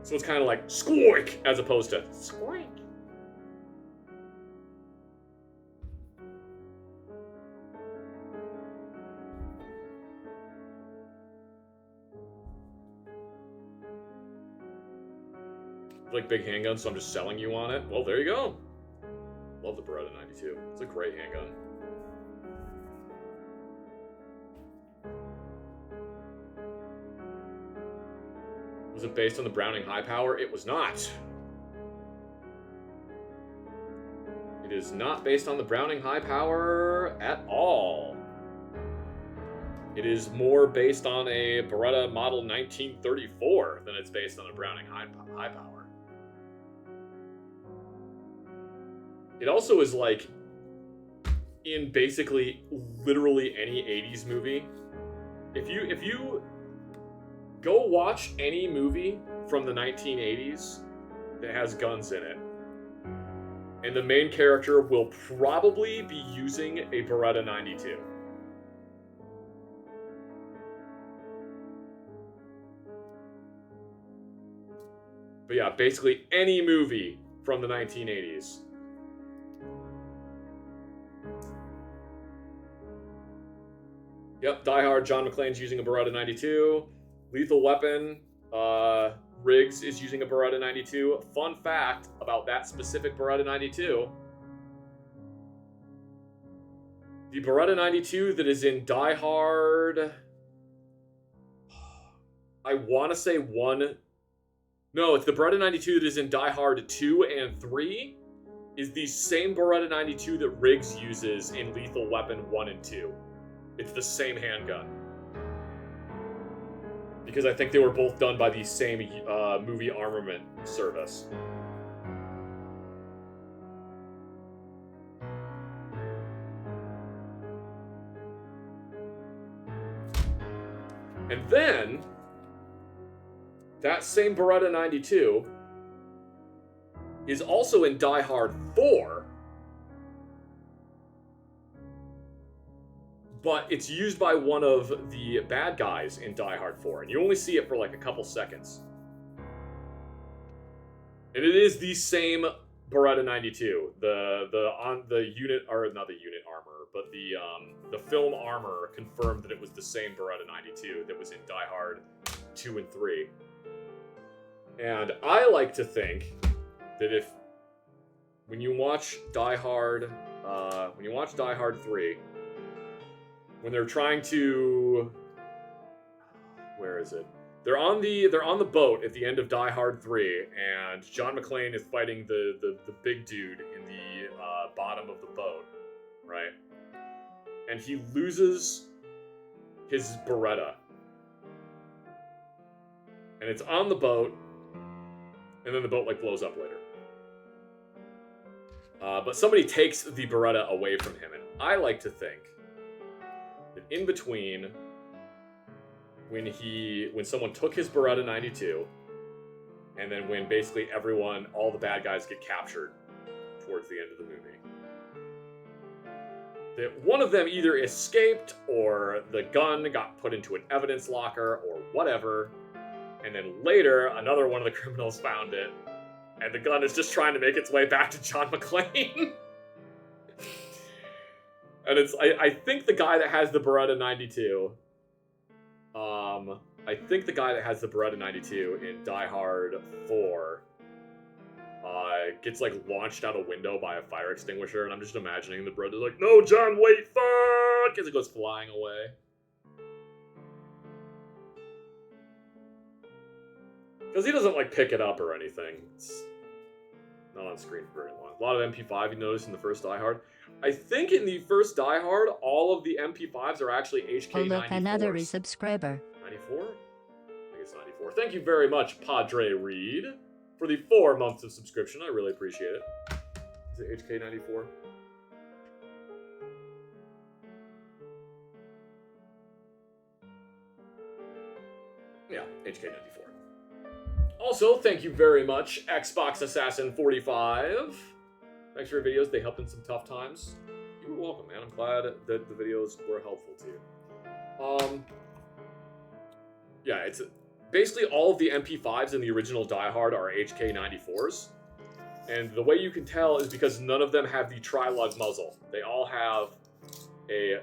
So it's kind of like squoik as opposed to squoik. Like big handgun, so I'm just selling you on it. Well, there you go. Love the Beretta 92. It's a great handgun. Was it based on the Browning High Power? It was not. It is not based on the Browning High Power at all. It is more based on a Beretta model 1934 than it's based on a Browning High Power. It also is like in basically literally any 80s movie. If you Go watch any movie from the 1980s that has guns in it. And the main character will probably be using a Beretta 92. But yeah, basically any movie from the 1980s. Yep, Die Hard, John McClane's using a Beretta 92. Lethal Weapon, Riggs is using a Beretta 92. Fun fact about that specific Beretta 92. The Beretta 92 that is in Die Hard... I want to say 1... No, it's the Beretta 92 that is in Die Hard 2 and 3 is the same Beretta 92 that Riggs uses in Lethal Weapon 1 and 2. It's the same handgun. Because I think they were both done by the same movie armament service. And then, that same Beretta 92 is also in Die Hard 4, but it's used by one of the bad guys in Die Hard 4, and you only see it for like a couple seconds. And it is the same Beretta 92. The unit, or not the unit armor, but the film armor confirmed that it was the same Beretta 92 that was in Die Hard 2 and 3. And I like to think that when you watch Die Hard 3, when they're trying to, where is it? They're on the boat at the end of Die Hard 3, and John McClane is fighting the big dude in the bottom of the boat, right? And he loses his Beretta, and it's on the boat, and then the boat like blows up later. But somebody takes the Beretta away from him, and I like to think that in between when someone took his Beretta 92, and then when basically all the bad guys get captured towards the end of the movie, that one of them either escaped or the gun got put into an evidence locker or whatever, and then later another one of the criminals found it, and the gun is just trying to make its way back to John McClane. And I think the guy that has the Beretta 92, in Die Hard 4, gets like launched out a window by a fire extinguisher, and I'm just imagining the Beretta's like, "No, John, wait, fuck!" as it goes flying away. Because he doesn't like pick it up or anything. It's not on screen for very long. A lot of MP5 you notice in the first Die Hard. I think in the first Die Hard, all of the MP5s are actually HK94s. Oh look, another resubscriber. 94? I think it's 94. Thank you very much, Padre Reed, for the 4 months of subscription. I really appreciate it. Is it HK94? Yeah, HK94. Also, thank you very much, Xbox Assassin 45. Thanks for your videos. They helped in some tough times. You were welcome, man. I'm glad that the videos were helpful to you. Yeah, it's basically all of the MP5s in the original Die Hard are HK94s. And the way you can tell is because none of them have the tri-lug muzzle. They all have a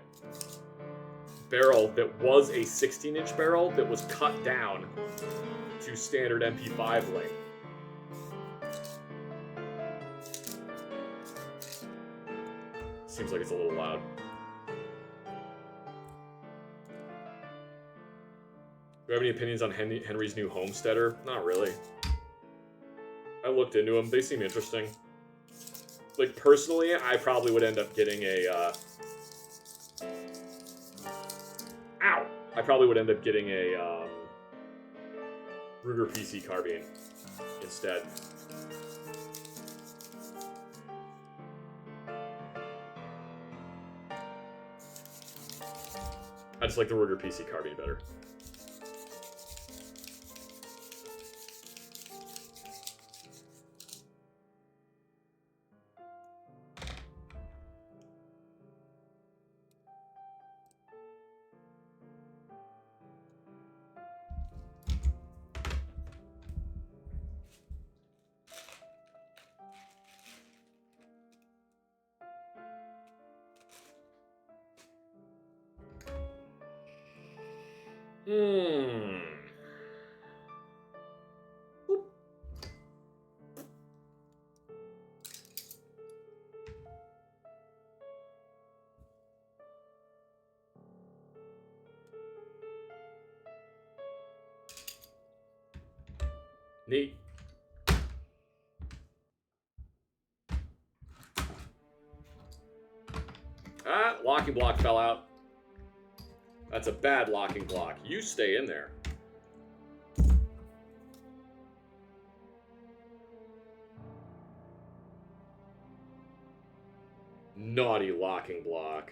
barrel that was a 16-inch barrel that was cut down to standard MP5 length. Seems like it's a little loud. Do you have any opinions on Henry's new homesteader? Not really. I looked into them. They seem interesting. Like, personally, I probably would end up getting a, Ow! I probably would end up getting a, Ruger PC carbine instead. I just like the Ruger PC carbine better. Hmm. Oop. Neat. Ah, locking block fell out. That's a bad locking block. You stay in there. Naughty locking block.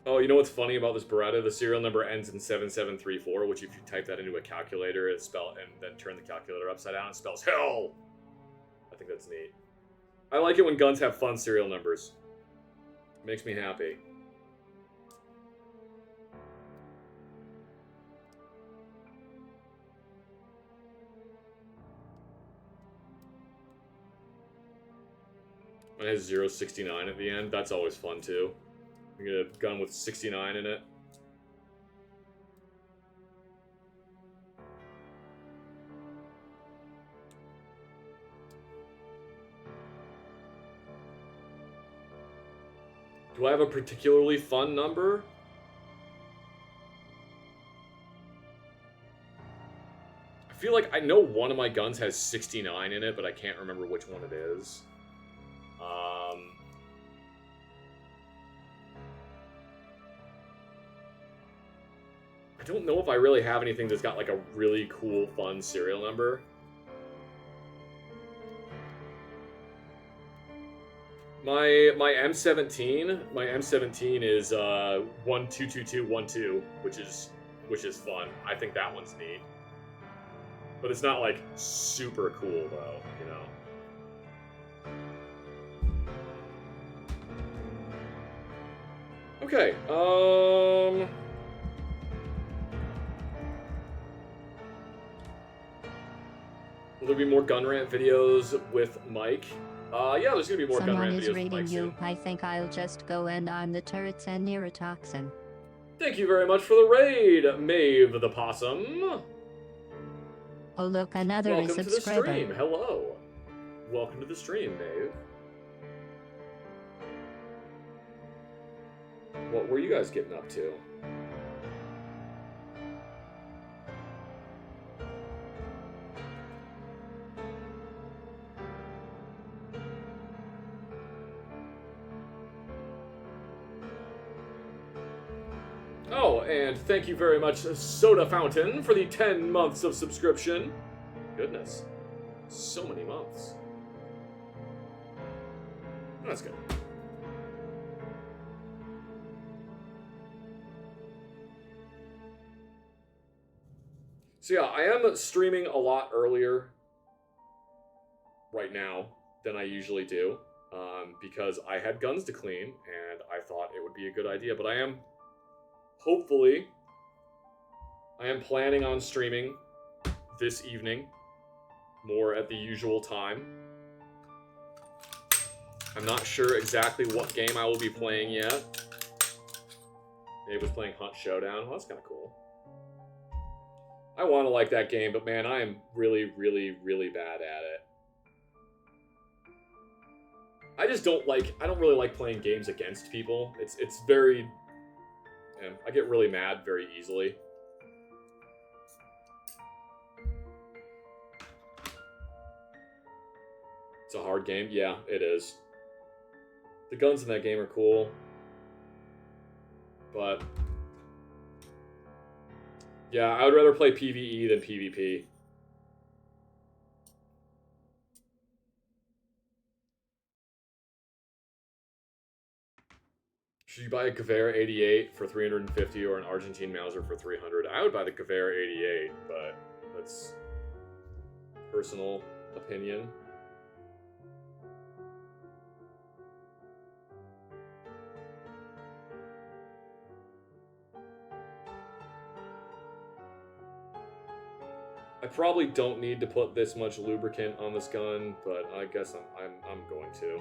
Oh, you know what's funny about this Beretta? The serial number ends in 7734, which if you type that into a calculator, it spell and then turn the calculator upside down, it spells hell. I think that's neat. I like it when guns have fun serial numbers. It makes me happy. It has 069 at the end. That's always fun too. You get a gun with 69 in it. Do I have a particularly fun number? I feel like I know one of my guns has 69 in it, but I can't remember which one it is. I don't know if I really have anything that's got like a really cool, fun serial number. My M17 is 122212, which is fun. I think that one's neat. But it's not like super cool though, you know. Okay, will there be more gun rant videos with Mike? Yeah, there's gonna be more gun Someone rant is videos with reading Mike you. soon. I think I'll just go and arm the turrets and neurotoxin. Thank you very much for the raid, Maeve the Possum. Oh look, another Welcome to the subscriber. stream. Hello. Welcome to the stream, Maeve. What were you guys getting up to? Oh, and thank you very much, Soda Fountain, for the 10 months of subscription. Goodness. So many months. That's good. So yeah, I am streaming a lot earlier right now than I usually do, because I had guns to clean, and I thought it would be a good idea, but I am planning on streaming this evening, more at the usual time. I'm not sure exactly what game I will be playing yet. Dave was playing Hunt Showdown. Well, that's kind of cool. I want to like that game, but man, I am really, really, really bad at it. I don't really like playing games against people. It's very... I get really mad very easily. It's a hard game. Yeah, it is. The guns in that game are cool. But... yeah, I would rather play PvE than PvP. Should you buy a Gewehr 88 for 350 or an Argentine Mauser for 300? I would buy the Gewehr 88, but that's personal opinion. I probably don't need to put this much lubricant on this gun, but I guess I'm going to.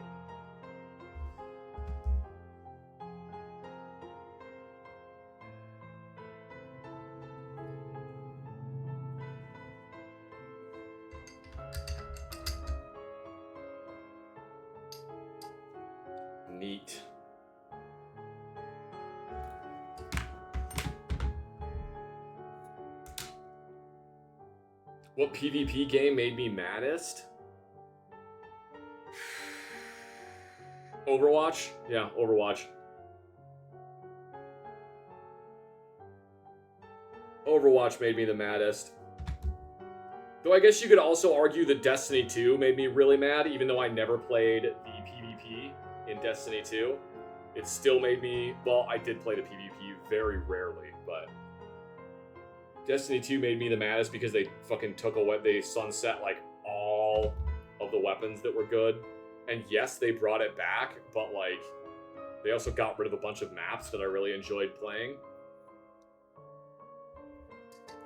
Neat. What PvP game made me maddest? Overwatch? Yeah, Overwatch. Overwatch made me the maddest. Though I guess you could also argue that Destiny 2 made me really mad, even though I never played the PvP in Destiny 2. It still made me... Well, I did play the PvP very rarely, but... Destiny 2 made me the maddest because they fucking took away... They sunset, like, all of the weapons that were good. And yes, they brought it back, but, like... They also got rid of a bunch of maps that I really enjoyed playing.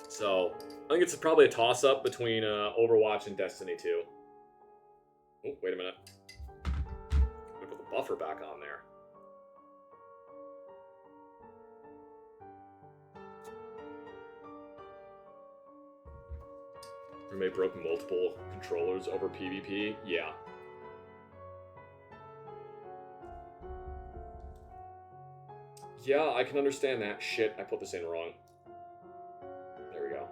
So, I think it's probably a toss-up between Overwatch and Destiny 2. Oh, wait a minute. I'm gonna put the buffer back on there. Roommate broke multiple controllers over PvP? Yeah. Yeah, I can understand that. Shit, I put this in wrong. There we go.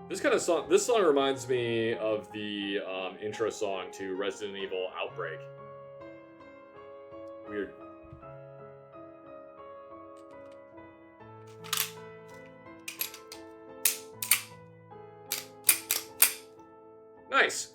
This song reminds me of the intro song to Resident Evil Outbreak. Weird. Nice.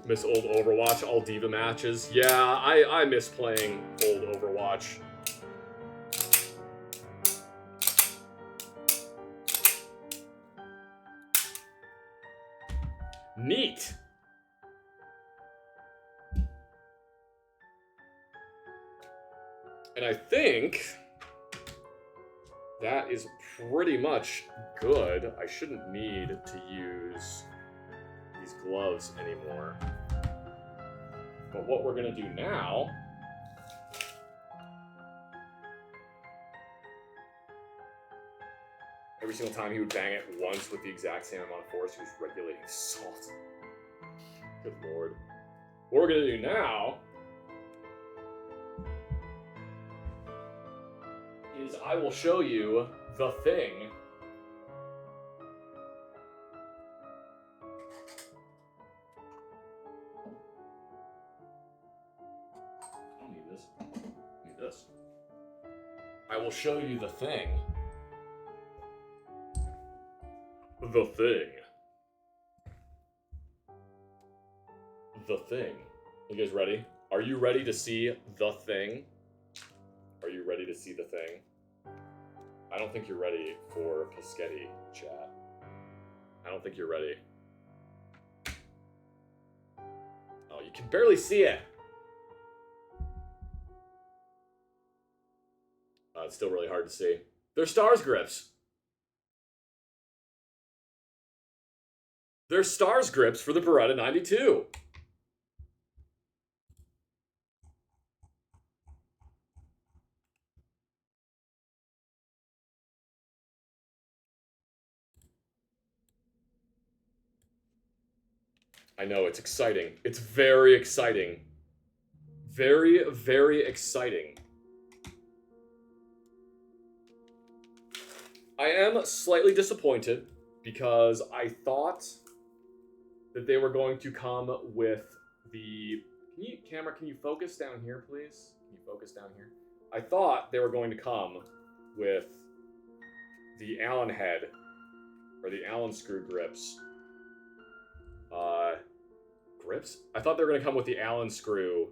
Miss old Overwatch, all Diva matches. Yeah, I miss playing old Overwatch. Neat. And I think that is pretty much good. I shouldn't need to use these gloves anymore. But what we're gonna do now every single time he would bang it once with the exact same amount of force, he was regulating salt. Good lord. What we're gonna do now is I will show you the thing. I don't need this. I need this. I will show you the thing. The thing. The thing. You guys ready? Are you ready to see the thing? Are you ready to see the thing? I don't think you're ready for Paschetti, chat. I don't think you're ready. Oh, you can barely see it. It's still really hard to see. They're stars grips. They're stars grips for the Beretta 92. I know, it's exciting. It's very exciting. Very, very exciting. I am slightly disappointed because I thought that they were going to come with the... Can you focus down here, please? Can you focus down here? I thought they were going to come with the Allen head, or the Allen screw grips. Grips? I thought they were going to come with the Allen screws.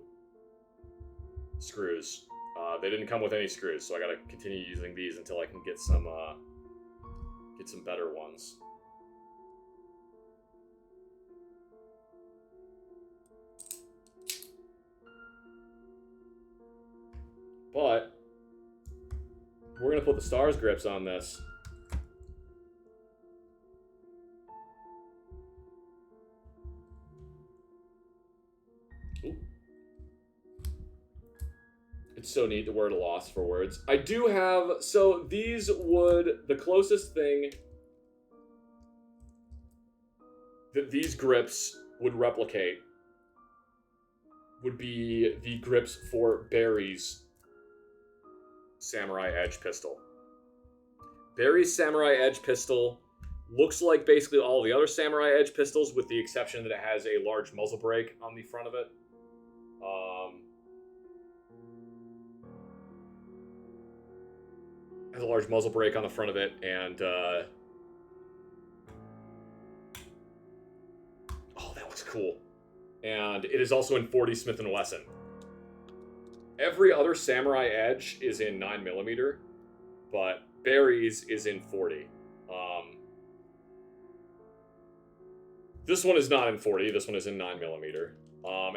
They didn't come with any screws, so I gotta continue using these until I can get some Get some better ones. But we're gonna put the stars grips on this. Ooh. It's so neat, the word lost for words. I do have, so these would, the closest thing that these grips would replicate would be the grips for Barry's Samurai Edge pistol. Barry's Samurai Edge pistol looks like basically all the other Samurai Edge pistols, with the exception that it has a large muzzle brake on the front of it. Has a large muzzle brake on the front of it, and oh, that looks cool. And it is also in 40 Smith & Wesson. Every other Samurai Edge is in 9mm, but Barry's is in 40. This one is not in 40, this one is in 9mm.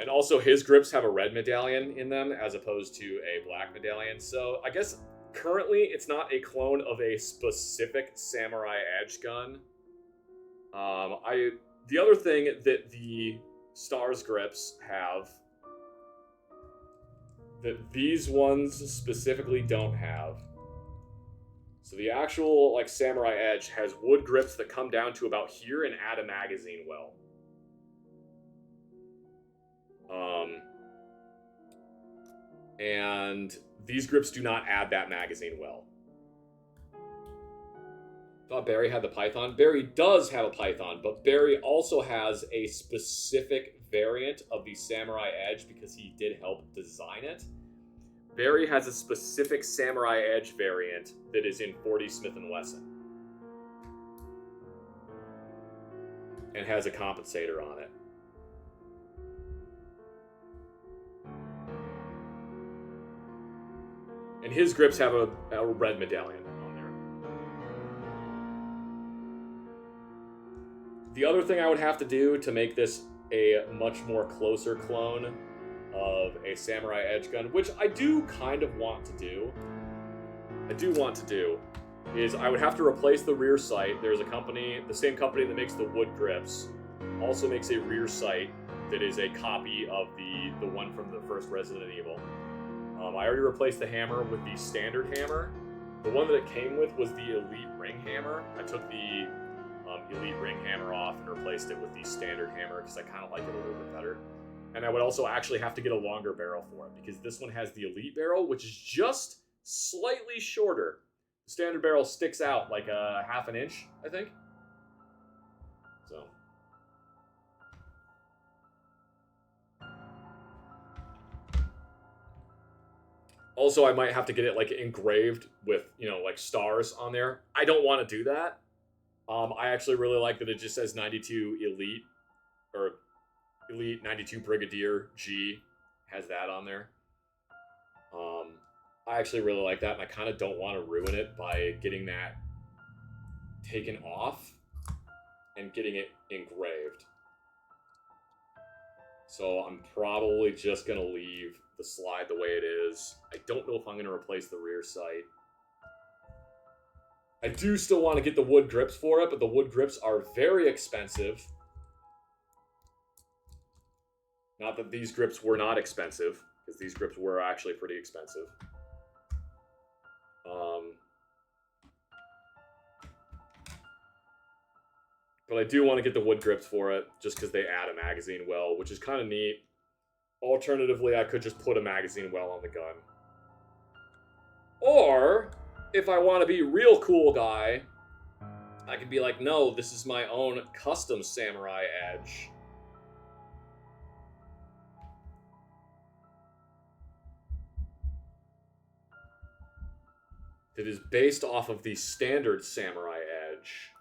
And also his grips have a red medallion in them as opposed to a black medallion. So I guess currently it's not a clone of a specific Samurai Edge gun. The other thing that the Stars grips have that these ones specifically don't have. So the actual like Samurai Edge has wood grips that come down to about here and add a magazine well. And these grips do not add that magazine well. Thought Barry had the Python. Barry does have a Python, but Barry also has a specific variant of the Samurai Edge because he did help design it. Barry has a specific Samurai Edge variant that is in 40 Smith & Wesson. And has a compensator on it. And his grips have a red medallion on there. The other thing I would have to do to make this a much more closer clone of a Samurai Edge gun, which I do kind of want to do, is I would have to replace the rear sight. There's a company, the same company that makes the wood grips, also makes a rear sight that is a copy of the one from the first Resident Evil. I already replaced the hammer with the standard hammer. The one that it came with was the Elite Ring Hammer. I took the Elite Ring Hammer off and replaced it with the standard hammer because I kind of like it a little bit better. And I would also actually have to get a longer barrel for it because this one has the Elite barrel, which is just slightly shorter. The standard barrel sticks out like a half an inch, I think. So. Also, I might have to get it like engraved with, you know, like stars on there. I don't want to do that. I actually really like that it just says 92 Elite, or Elite 92 Brigadier G, has that on there. I actually really like that, and I kind of don't want to ruin it by getting that taken off and getting it engraved. So I'm probably just going to leave the slide the way it is. I don't know if I'm going to replace the rear sight. I do still want to get the wood grips for it, but the wood grips are very expensive. Not that these grips were not expensive, because these grips were actually pretty expensive. But I do want to get the wood grips for it, just because they add a magazine well, which is kind of neat. Alternatively, I could just put a magazine well on the gun. Or, if I want to be real cool guy, I could be like, no, this is my own custom Samurai Edge. That is based off of the standard Samurai Edge.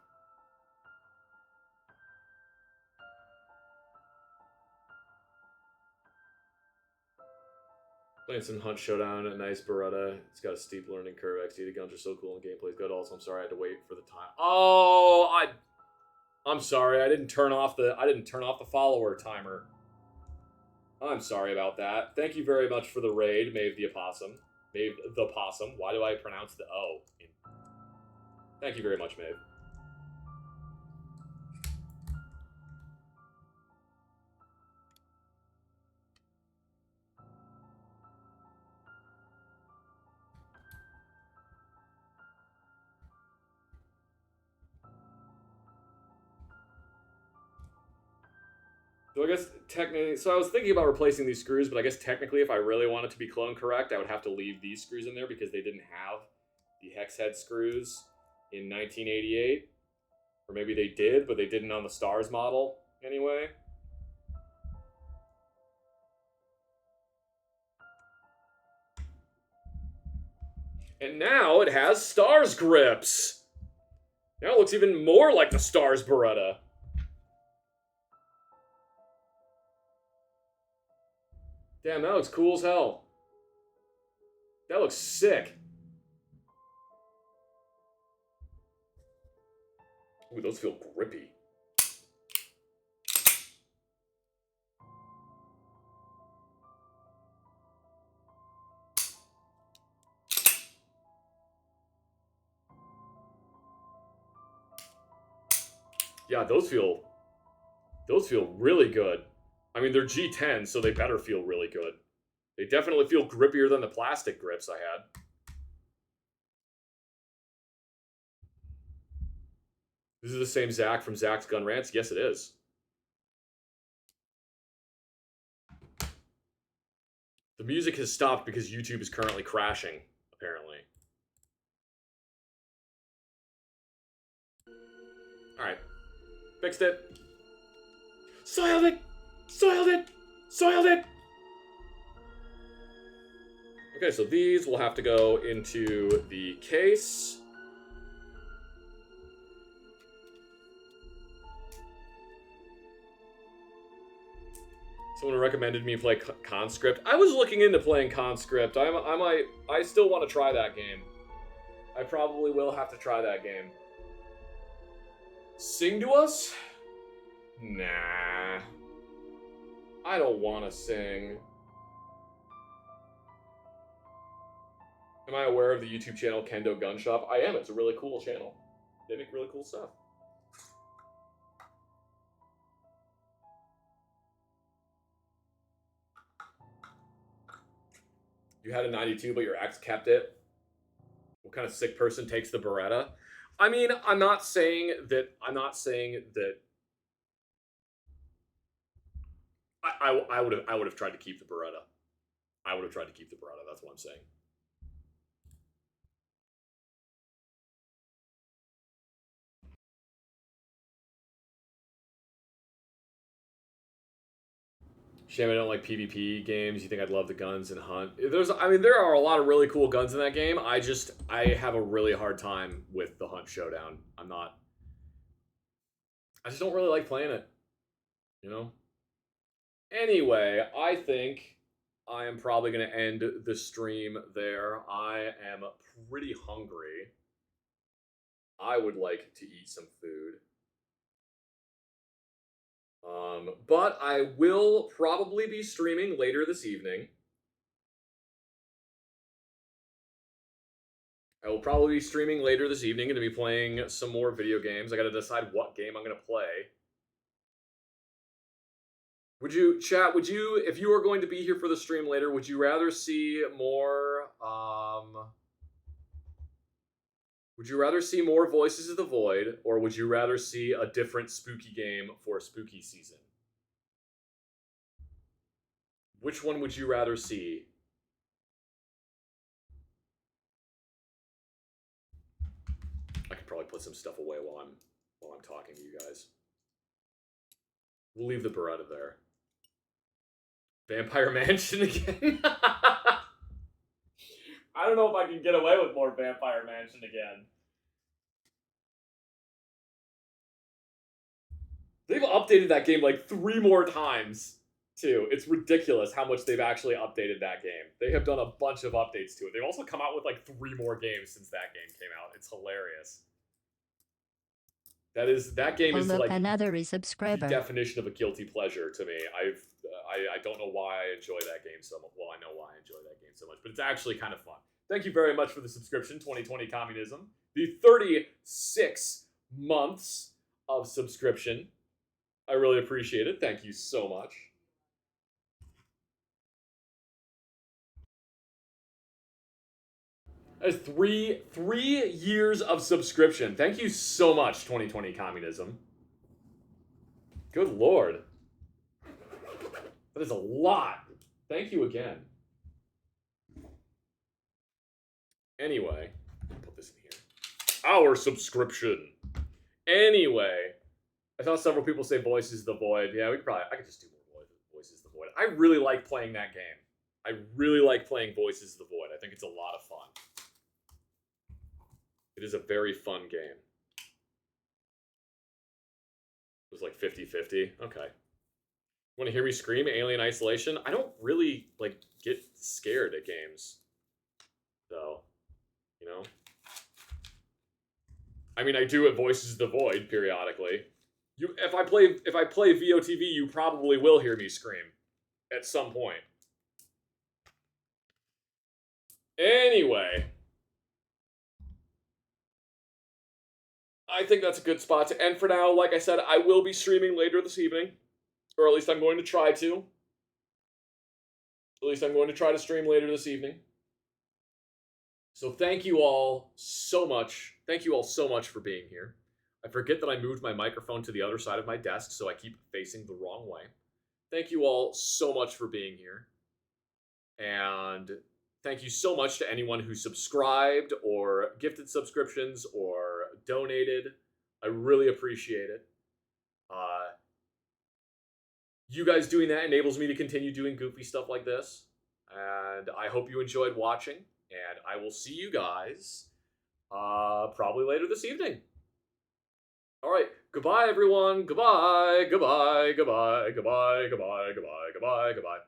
Playing some Hunt Showdown, a nice Beretta. It's got a steep learning curve. XD, the guns are so cool and gameplay's good. Also, I'm sorry I had to wait for the time. Oh, I'm sorry. I didn't turn off the follower timer. I'm sorry about that. Thank you very much for the raid, Maeve the Opossum. Maeve the Possum. Why do I pronounce the O? Thank you very much, Maeve. So I guess technically, so I was thinking about replacing these screws, but I guess technically if I really wanted to be clone correct, I would have to leave these screws in there because they didn't have the hex head screws in 1988. Or maybe they did, but they didn't on the Stars model anyway. And now it has Stars grips. Now it looks even more like the Stars Beretta. Damn, that looks cool as hell. That looks sick. Ooh, those feel grippy. Yeah, those feel really good. I mean, they're G10, so they better feel really good. They definitely feel grippier than the plastic grips I had. This is the same Zach from Zach's Gun Rants? Yes, it is. The music has stopped because YouTube is currently crashing, apparently. Alright. Fixed it. Soiled it! Soiled it! Soiled it! Okay, so these will have to go into the case. Someone recommended me play Conscript. I was looking into playing Conscript. I still want to try that game. I probably will have to try that game. Sing to us? Nah. I don't want to sing. Am I aware of the YouTube channel Kendo Gun Shop? I am. It's a really cool channel. They make really cool stuff. You had a 92, but your ex kept it? What kind of sick person takes the Beretta? I mean, I'm not saying that I would have tried to keep the Beretta. I would have tried to keep the Beretta, that's what I'm saying. Shame I don't like PvP games. You think I'd love the guns and hunt? There are a lot of really cool guns in that game. I have a really hard time with the Hunt Showdown. I just don't really like playing it. You know? Anyway, I think I am probably going to end the stream there. I am pretty hungry. I would like to eat some food. But I will probably be streaming later this evening. Going to be playing some more video games. I got to decide what game I'm going to play. If you were going to be here for the stream later, would you rather see more, Voices of the Void, or would you rather see a different spooky game for spooky season? Which one would you rather see? I could probably put some stuff away while I'm talking to you guys. We'll leave the Beretta there. Vampire Mansion again? I don't know if I can get away with more Vampire Mansion again. They've updated that game like 3 more times. too. It's ridiculous how much they've actually updated that game. They have done a bunch of updates to it. They've also come out with like 3 more games since that game came out. It's hilarious. That game Oh, is look, like another the resubscriber. definition of a guilty pleasure to me. I don't know why I enjoy that game so much. Well, I know why I enjoy that game so much, but it's actually kind of fun. Thank you very much for the subscription, 2020 Communism. The 36 months of subscription. I really appreciate it. Thank you so much. That's three years of subscription. Thank you so much, 2020 Communism. Good lord. That is a lot. Thank you again. Anyway, put this in here. Our subscription. Anyway, I saw several people say Voices the Void. Yeah, I could just do more Voices the Void. I really like playing that game. I really like playing Voices the Void. I think it's a lot of fun. It is a very fun game. It was like 50-50. Okay. Want to hear me scream Alien Isolation? I don't really, like, get scared at games. Though. You know? I mean, I do at Voices of the Void periodically. If I play VOTV, you probably will hear me scream. At some point. Anyway. I think that's a good spot to end for now. Like I said, I will be streaming later this evening. Or at least I'm going to try to. At least I'm going to try to stream later this evening. So thank you all so much. Thank you all so much for being here. I forget that I moved my microphone to the other side of my desk, so I keep facing the wrong way. Thank you all so much for being here. And thank you so much to anyone who subscribed or gifted subscriptions or donated. I really appreciate it. You guys doing that enables me to continue doing goofy stuff like this. And I hope you enjoyed watching. And I will see you guys probably later this evening. All right. Goodbye, everyone. Goodbye. Goodbye. Goodbye. Goodbye. Goodbye. Goodbye. Goodbye. Goodbye.